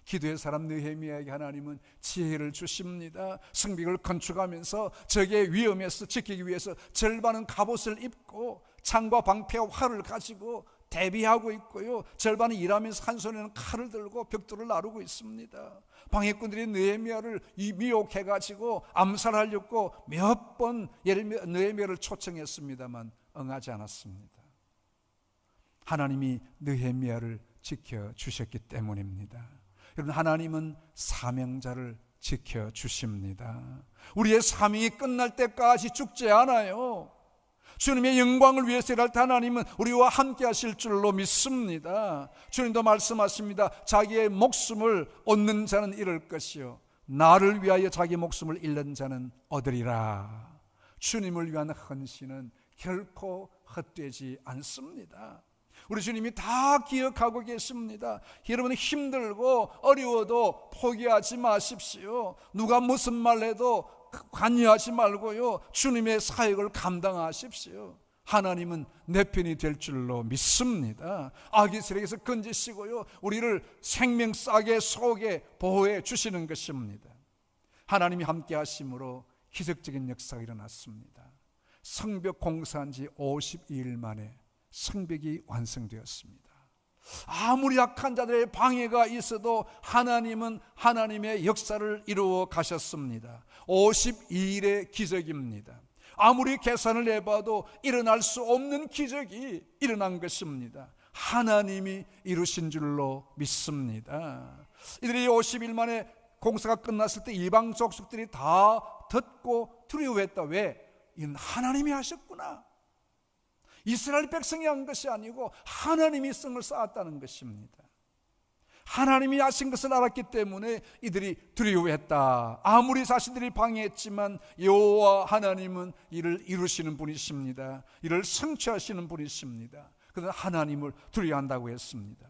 기도의 사람 느헤미야에게 하나님은 지혜를 주십니다. 성벽을 건축하면서 적의 위험에서 지키기 위해서 절반은 갑옷을 입고 창과 방패와 활을 가지고 대비하고 있고요. 절반은 일하면서 한 손에는 칼을 들고 벽돌을 나르고 있습니다. 방해꾼들이 느헤미야를 미혹해가지고 암살하려고 몇 번 느헤미야를 초청했습니다만 응하지 않았습니다. 하나님이 느헤미야를 지켜주셨기 때문입니다. 여러분, 하나님은 사명자를 지켜주십니다. 우리의 사명이 끝날 때까지 죽지 않아요. 주님의 영광을 위해서 일할 때 하나님은 우리와 함께 하실 줄로 믿습니다. 주님도 말씀하십니다. 자기의 목숨을 얻는 자는 잃을 것이요 나를 위하여 자기 목숨을 잃는 자는 얻으리라. 주님을 위한 헌신은 결코 헛되지 않습니다. 우리 주님이 다 기억하고 계십니다. 여러분 힘들고 어려워도 포기하지 마십시오. 누가 무슨 말 해도 관여하지 말고요, 주님의 사역을 감당하십시오. 하나님은 내 편이 될 줄로 믿습니다. 악의 세력에서 건지시고요, 우리를 생명싸게 속에 보호해 주시는 것입니다. 하나님이 함께 하심으로 기적적인 역사가 일어났습니다. 성벽 공사한 지 52일 만에 성벽이 완성되었습니다. 아무리 약한 자들의 방해가 있어도 하나님은 하나님의 역사를 이루어 가셨습니다. 52일의 기적입니다. 아무리 계산을 해봐도 일어날 수 없는 기적이 일어난 것입니다. 하나님이 이루신 줄로 믿습니다. 이들이 50일 만에 공사가 끝났을 때 이방 족속들이 다 듣고 두려워했다. 왜? 이건 하나님이 하셨구나. 이스라엘 백성이 한 것이 아니고 하나님이 성을 쌓았다는 것입니다. 하나님이 하신 것을 알았기 때문에 이들이 두려워했다. 아무리 자신들이 방해했지만 여호와 하나님은 이를 이루시는 분이십니다. 이를 성취하시는 분이십니다. 그래서 하나님을 두려워한다고 했습니다.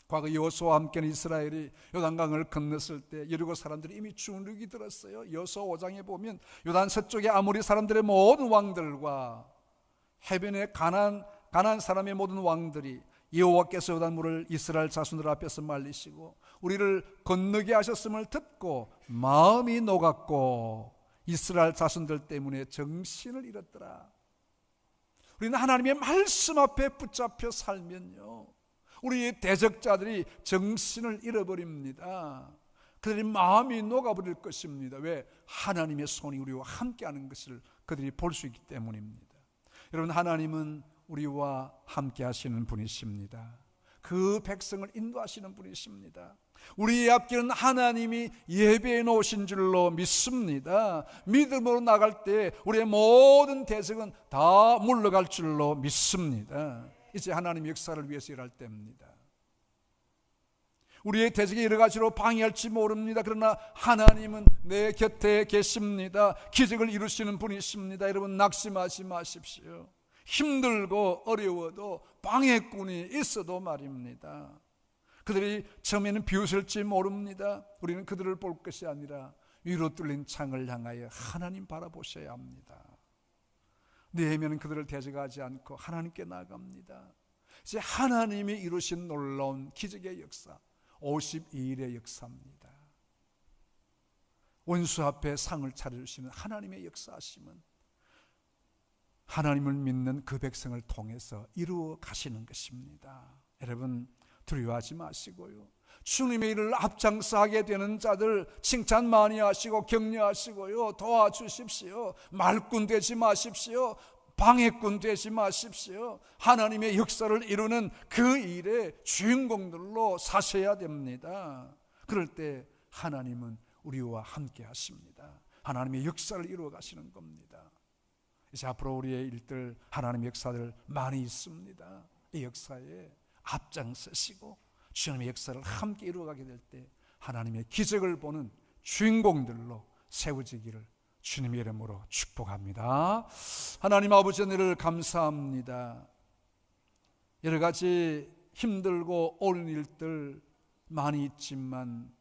과거 여호수아와 함께는 이스라엘이 요단강을 건넜을 때 여리고 사람들이 이미 주눅이 들었어요. 여호수아 5장에 보면 요단 서쪽의 아모리 사람들의 모든 왕들과 해변의 가나안 사람의 모든 왕들이 여호와께서 요단물을 이스라엘 자손들 앞에서 말리시고 우리를 건너게 하셨음을 듣고 마음이 녹았고 이스라엘 자손들 때문에 정신을 잃었더라. 우리는 하나님의 말씀 앞에 붙잡혀 살면요, 우리의 대적자들이 정신을 잃어버립니다. 그들이 마음이 녹아버릴 것입니다. 왜? 하나님의 손이 우리와 함께하는 것을 그들이 볼 수 있기 때문입니다. 여러분, 하나님은 우리와 함께 하시는 분이십니다. 그 백성을 인도하시는 분이십니다. 우리의 앞길은 하나님이 예배해 놓으신 줄로 믿습니다. 믿음으로 나갈 때 우리의 모든 대적은 다 물러갈 줄로 믿습니다. 이제 하나님의 역사를 위해서 일할 때입니다. 우리의 대적이 여러 가지로 방해할지 모릅니다. 그러나 하나님은 내 곁에 계십니다. 기적을 이루시는 분이십니다. 여러분, 낙심하지 마십시오. 힘들고 어려워도 방해꾼이 있어도 말입니다. 그들이 처음에는 비웃을지 모릅니다. 우리는 그들을 볼 것이 아니라 위로 뚫린 창을 향하여 하나님 바라보셔야 합니다. 느헤미야는 그들을 대적하지 않고 하나님께 나아갑니다. 이제 하나님이 이루신 놀라운 기적의 역사, 52일의 역사입니다. 원수 앞에 상을 차려주시는 하나님의 역사하심은 하나님을 믿는 그 백성을 통해서 이루어 가시는 것입니다. 여러분, 두려워하지 마시고요, 주님의 일을 앞장서 하게 되는 자들 칭찬 많이 하시고 격려하시고요, 도와주십시오. 말꾼 되지 마십시오. 방해꾼 되지 마십시오. 하나님의 역사를 이루는 그 일의 주인공들로 사셔야 됩니다. 그럴 때 하나님은 우리와 함께 하십니다. 하나님의 역사를 이루어 가시는 겁니다. 이제 앞으로 우리의 일들, 하나님의 역사들 많이 있습니다. 이 역사에 앞장서시고 주님의 역사를 함께 이루어가게 될 때 하나님의 기적을 보는 주인공들로 세워지기를 주님의 이름으로 축복합니다. 하나님 아버지, 은혜를 감사합니다. 여러 가지 힘들고 어려운 일들 많이 있지만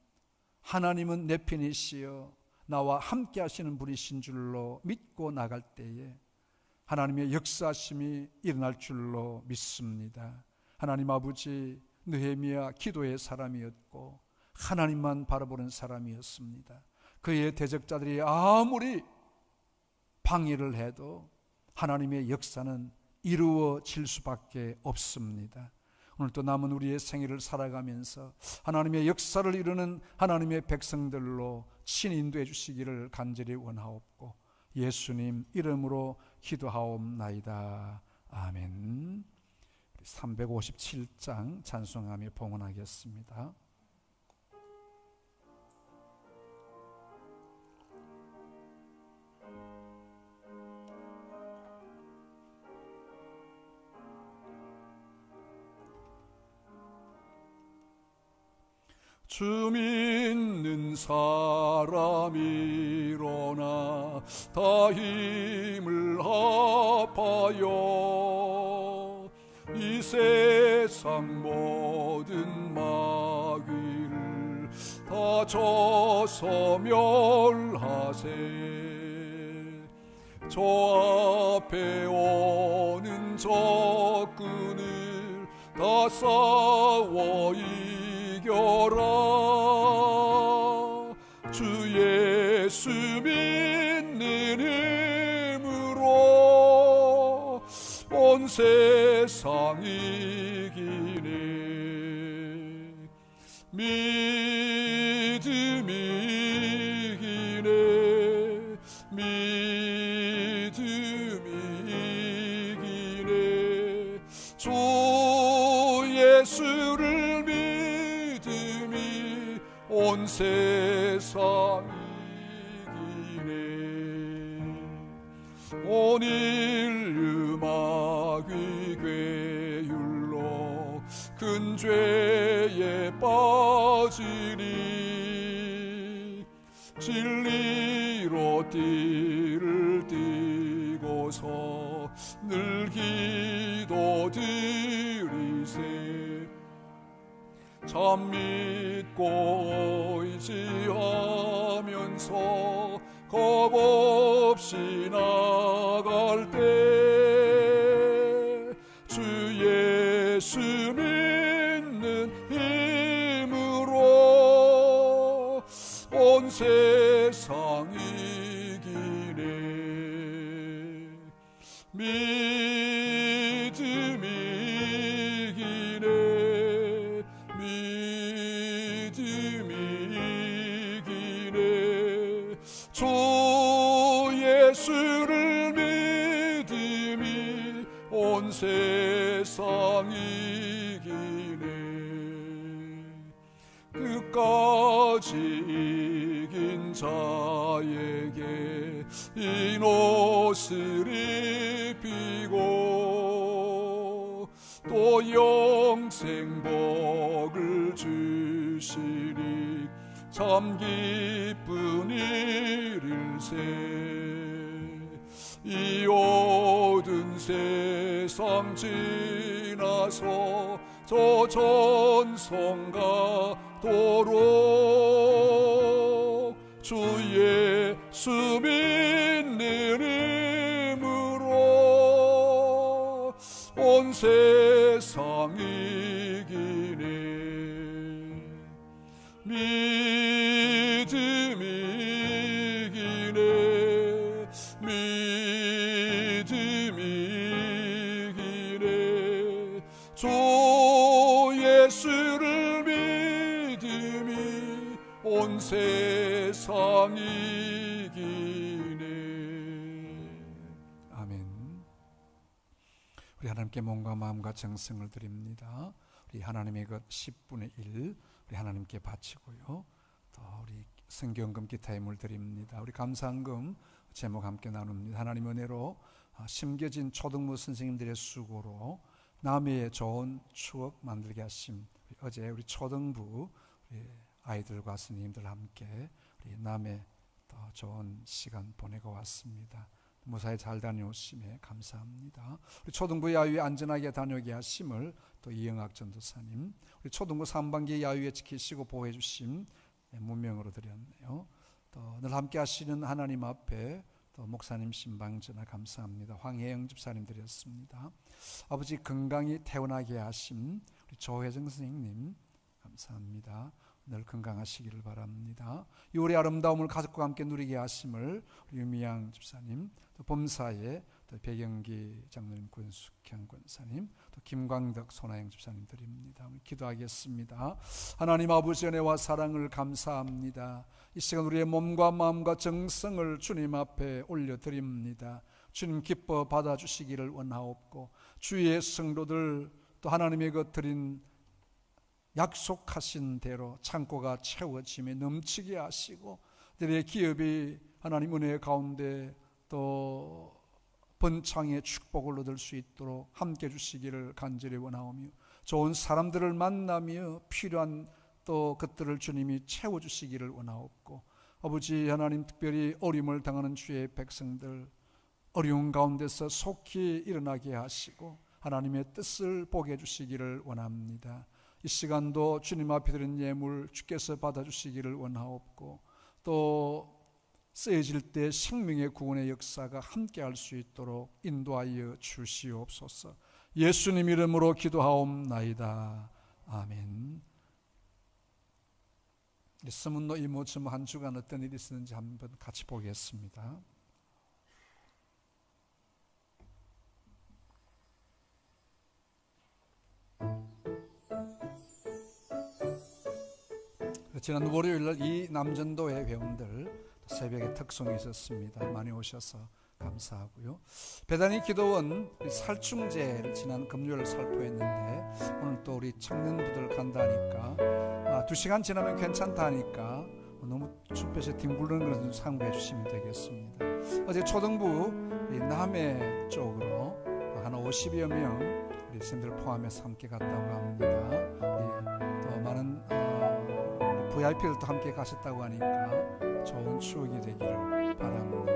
하나님은 내 편이시여 나와 함께 하시는 분이신 줄로 믿고 나갈 때에 하나님의 역사심이 일어날 줄로 믿습니다. 하나님 아버지, 느헤미야 기도의 사람이었고 하나님만 바라보는 사람이었습니다. 그의 대적자들이 아무리 방해를 해도 하나님의 역사는 이루어질 수밖에 없습니다. 오늘 또 남은 우리의 생애를 살아가면서 하나님의 역사를 이루는 하나님의 백성들로 친히 인도해 주시기를 간절히 원하옵고 예수님 이름으로 기도하옵나이다. 아멘. 357장 찬송하며 봉헌하겠습니다. 주 믿는 사람 일어나 다 힘을 합하여 이 세상 모든 마귀를 다 쳐서 멸하세. 저 앞에 오는 적군을 다 싸워 이겨라. 주 예수 믿는 힘으로 온 세상 이기네. 믿음이 이기네. 믿음이 이기네. 주 예수를 믿음이 온 세상 이기네. 온 인류 마귀 괴율로 큰 죄에 빠지니 진리로 띠를 띠고서 늘 기도 드리세. 참 믿고 의지하면서 겁 없이 나갈 때 주 예수 믿는 힘으로 온 세상 이기네. 믿음이 이기네. 믿음이 이기네. 주 예수를 믿음이 온 세상 이기네. 끝까지 이긴 자에게 이 옷을 입히고 또 영생복을 주시니 참 기쁜 일일세. 이 모든 세상 지나서 저 전성 가도록 주 예수 믿는 힘으로 온 세상 이기네. 믿음이 이기네. 믿음이 이기네. 주 예수를 믿음이 온 세상 이기네. 아멘. 우리 하나님께 몸과 마음과 정성을 드립니다. 우리 하나님의 것 10분의 1 우리 하나님께 바치고요. 또 우리 성경금 기타임을 드립니다. 우리 감사한금 제목 함께 나눕니다. 하나님 은혜로 심겨진 초등부 선생님들의 수고로 남해의 좋은 추억 만들게 하심. 어제 우리 초등부 우리 아이들과 선생님들 함께 우리 남해 또 좋은 시간 보내고 왔습니다. 무사히 잘 다녀오심에 감사합니다. 우리 초등부 야유에 안전하게 다녀오게 하심을 또 이영학 전도사님, 우리 초등부 3반기 야유에 지키시고 보호해 주심 문명으로 드렸네요. 또 늘 함께 하시는 하나님 앞에 또 목사님 신방전화 감사합니다. 황혜영 집사님 드렸습니다. 아버지 건강히 태어나게 하심 우리 조혜정 선생님 감사합니다. 늘 건강하시기를 바랍니다. 이 올해 아름다움을 가족과 함께 누리게 하심을 우리 유미양 집사님, 또 범사의 또 백영기 장로님, 권숙형 권사님, 또 김광덕 손아영 집사님 드립니다. 기도하겠습니다. 하나님 아버지 은혜와 사랑을 감사합니다. 이 시간 우리의 몸과 마음과 정성을 주님 앞에 올려드립니다. 주님 기뻐 받아주시기를 원하옵고 주의 성도들 또 하나님의 것 드린 약속하신 대로 창고가 채워짐에 넘치게 하시고 그들의 기업이 하나님 은혜 가운데 또 번창의 축복을 얻을 수 있도록 함께 주시기를 간절히 원하오며 좋은 사람들을 만나며 필요한 또 그들을 주님이 채워주시기를 원하옵고 아버지 하나님 특별히 어려움을 당하는 주의 백성들 어려운 가운데서 속히 일어나게 하시고 하나님의 뜻을 보게 해주시기를 원합니다. 이 시간도 주님 앞에 드린 예물 주께서 받아주시기를 원하옵고 또 쓰여질 때 생명의 구원의 역사가 함께할 수 있도록 인도하여 주시옵소서. 예수님 이름으로 기도하옵나이다. 아멘. 서문로 이모저모 한 주간 어떤 일이 있었는지 한번 같이 보겠습니다. 지난 월요일날 이 남전도회 회원들 새벽에 특송이 있었습니다. 많이 오셔서 감사하고요. 배단위 기도원 살충제를 지난 금요일 살포했는데 오늘 또 우리 청년부들 간다니까 2시간 지나면 괜찮다니까 너무 춥해서 뒹굴르는 것을 좀 상고해 주시면 되겠습니다. 어제 초등부 남해 쪽으로 한 50여 명 우리 선생님들 포함해서 함께 갔다고 합니다. 또 많은 VIP를 또 함께 가셨다고 하니까 좋은 추억이 되기를 바랍니다.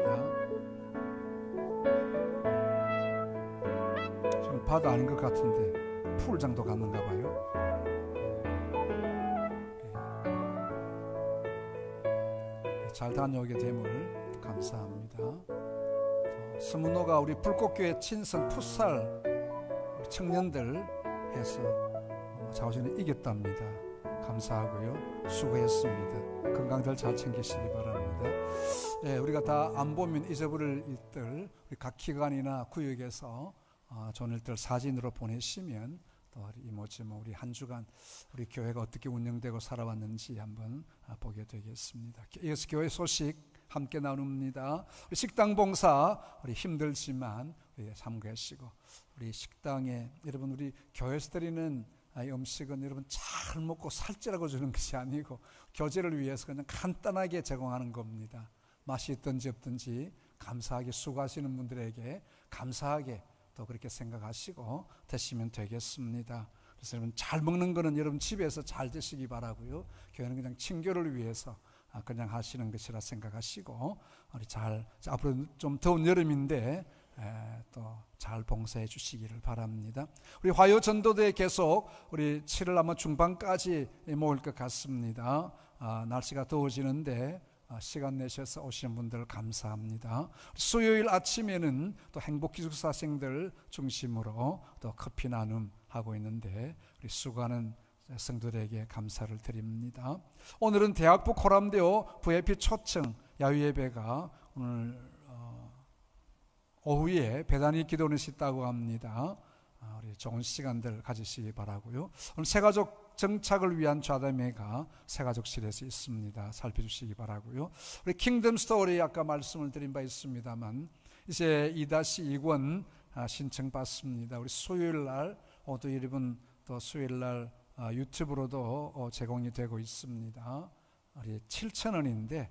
지금 바다 아닌 것 같은데 풀장도 갔는가 봐요. 잘 다녀오게 됨을 감사합니다. 서문호가 우리 불꽃교회 친선 풋살 청년들 해서 자우전에 이겼답니다. 감사하고요. 수고했습니다. 건강들 잘 챙기시기 바랍니다. 예, 우리가 다 안 보면 잊어버릴 일들 우리 각 기관이나 구역에서 좋은 일들 사진으로 보내시면 또 이모저모 우리 한 주간 우리 교회가 어떻게 운영되고 살아왔는지 한번 보게 되겠습니다. 이어서 교회 소식 함께 나눕니다. 우리 식당 봉사 우리 힘들지만 우리 참고하시고 우리 식당에 여러분 우리 교회에서 드리는 이 음식은 여러분 잘 먹고 살찌라고 주는 것이 아니고 교제를 위해서 그냥 간단하게 제공하는 겁니다. 맛이 있든지 없든지 감사하게 수고하시는 분들에게 감사하게 또 그렇게 생각하시고 드시면 되겠습니다. 그래서 여러분 잘 먹는 거는 여러분 집에서 잘 드시기 바라고요. 교회는 그냥 친교를 위해서 그냥 하시는 것이라 생각하시고 우리 잘 앞으로 좀 더운 여름인데 또 잘 봉사해 주시기를 바랍니다. 우리 화요 전도대에 계속 우리 7월 아마 중반까지 모일 것 같습니다. 날씨가 더워지는데 시간 내셔서 오시는 분들 감사합니다. 수요일 아침에는 또 행복기숙사생들 중심으로 또 커피 나눔 하고 있는데 우리 수고하는 성도들에게 감사를 드립니다. 오늘은 대학부 코람데오 VIP 초청 야유예배가 오늘 오후에 배단위 기도를 있다고 합니다. 우리 좋은 시간들 가지시기 바라고요. 오늘 새가족 정착을 위한 좌담회가 새가족실에서 있습니다. 살펴주시기 바라고요. 우리 킹덤 스토리 아까 말씀을 드린 바 있습니다만 이제 2-2권 신청받습니다. 우리 수요일날 또 여러분 또 수요일날 유튜브로도 제공이 되고 있습니다. 우리 7,000원인데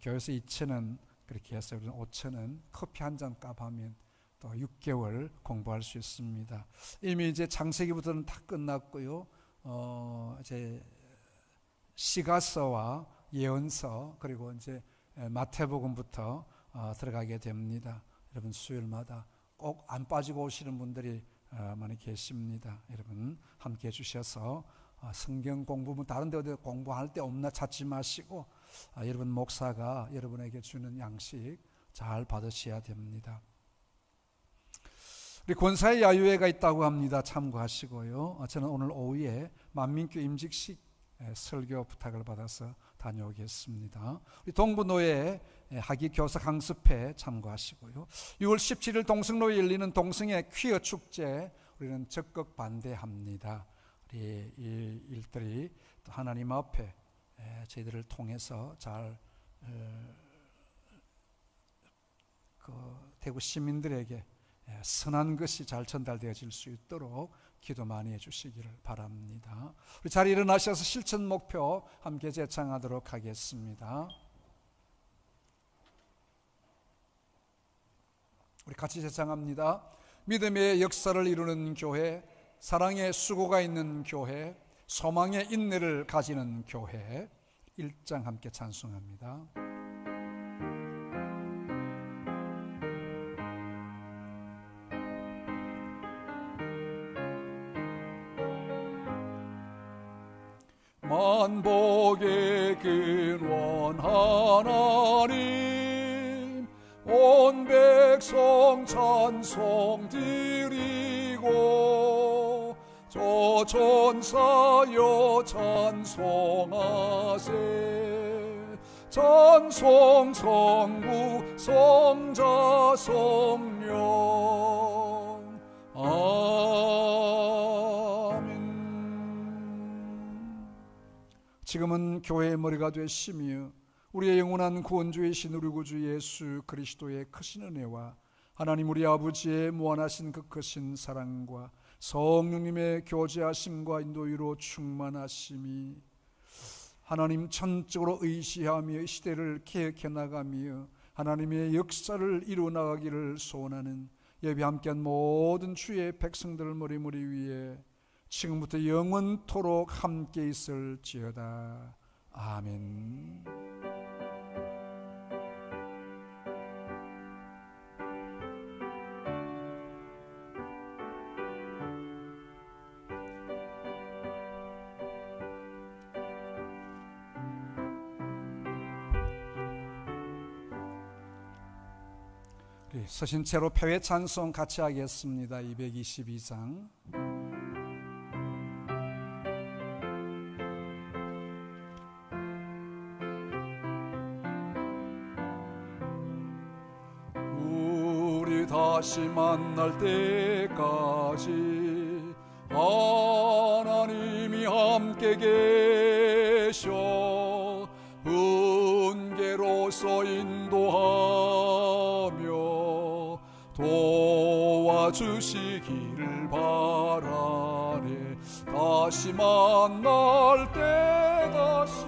교회에서 2,000원 그렇게 해서 5,000원 커피 한 잔 값 하면 또 6개월 공부할 수 있습니다. 이미 이제 창세기부터는 다 끝났고요. 이제 시가서와 예언서 그리고 이제 마태복음부터 들어가게 됩니다. 여러분 수요일마다 꼭 안 빠지고 오시는 분들이 많이 계십니다. 여러분 함께 해주셔서 성경 공부는 다른 데 어디 공부할 데 없나 찾지 마시고 여러분 목사가 여러분에게 주는 양식 잘 받으셔야 됩니다. 우리 권사의 야유회가 있다고 합니다. 참고하시고요. 저는 오늘 오후에 만민교 임직식 설교 부탁을 받아서 다녀오겠습니다. 우리 동부노예 학위교사 강습회 참고하시고요. 6월 17일 동성로에 열리는 동성애 퀴어 축제 우리는 적극 반대합니다. 우리 이 일들이 또 하나님 앞에 저희들을 통해서 잘 대구 시민들에게 선한 것이 잘 전달되어질 수 있도록 기도 많이 해주시기를 바랍니다. 우리 자리 일어나셔서 실천 목표 함께 제창하도록 하겠습니다. 우리 같이 제창합니다. 믿음의 역사를 이루는 교회, 사랑의 수고가 있는 교회, 소망의 인내를 가지는 교회 1장 함께 찬송합니다. 만복의 근원 하나님 온 백성 찬송 드리고 저 천사여 찬송하세 찬송 성부 성자 성령 아멘. 지금은 교회의 머리가 되시며 우리의 영원한 구원주이신 우리 구주 예수 그리스도의 크신 은혜와 하나님 우리 아버지의 무한하신 그 크신 사랑과 성령님의 교제하심과 인도위로 충만하심이 하나님 전적으로 의시하며 시대를 개혁해 나가며 하나님의 역사를 이루어 나가기를 소원하는 예배 함께한 모든 주의 백성들 머리 위에 지금부터 영원토록 함께 있을지어다. 아멘. 서신 채로 패회 찬송 같이 하겠습니다. 222장. 우리 다시 만날 때까지 하나님이 함께 계셔 은계로서 인도하며 도와주시기를 바라네. 다시 만날 때 다시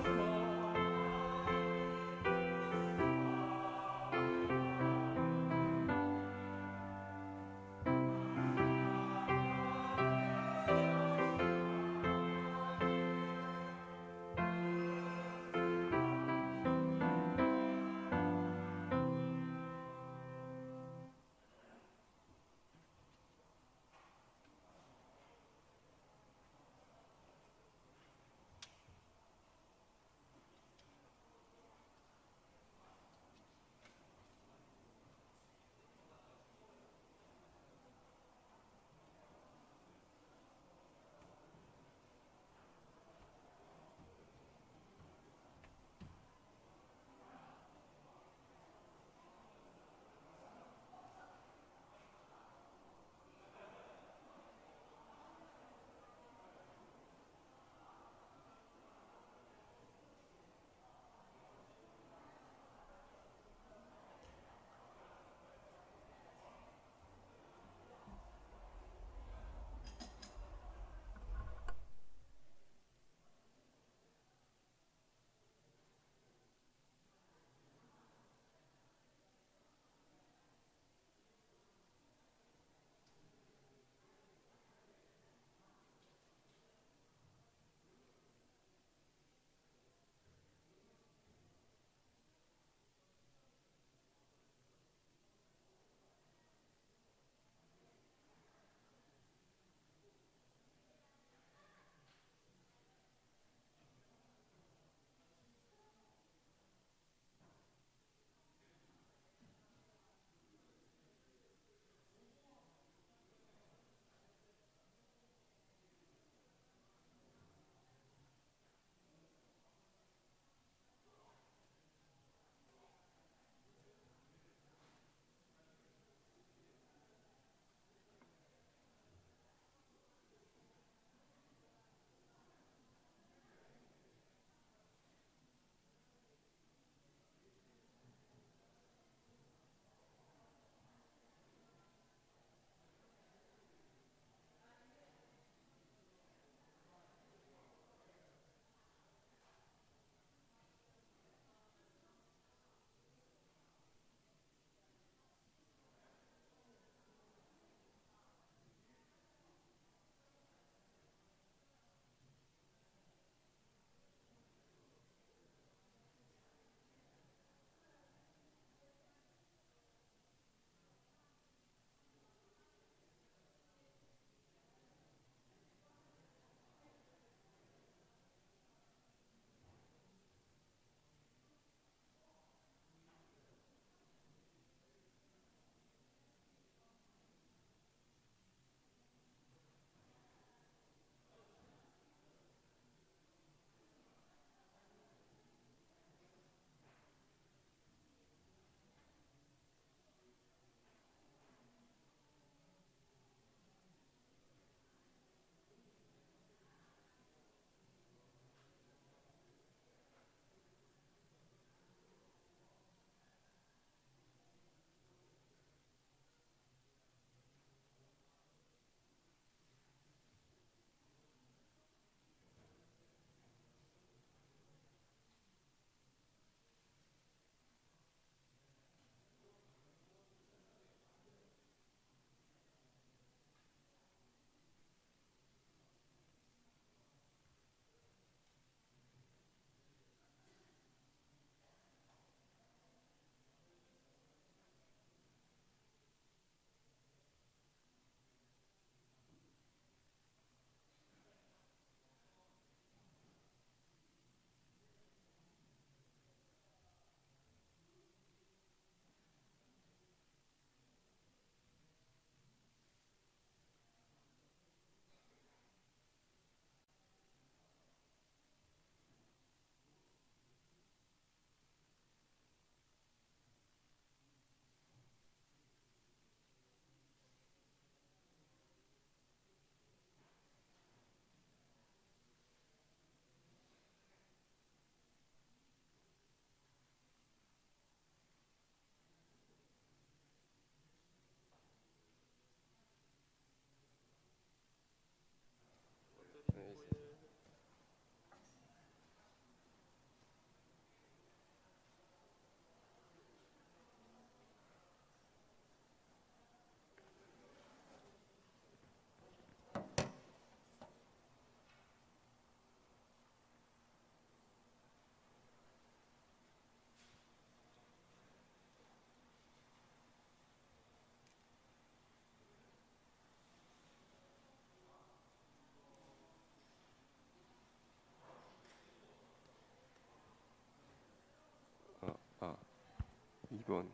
2번,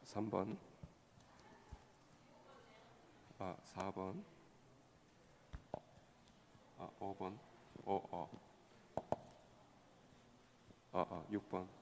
3번, 4번, 5번, 6번,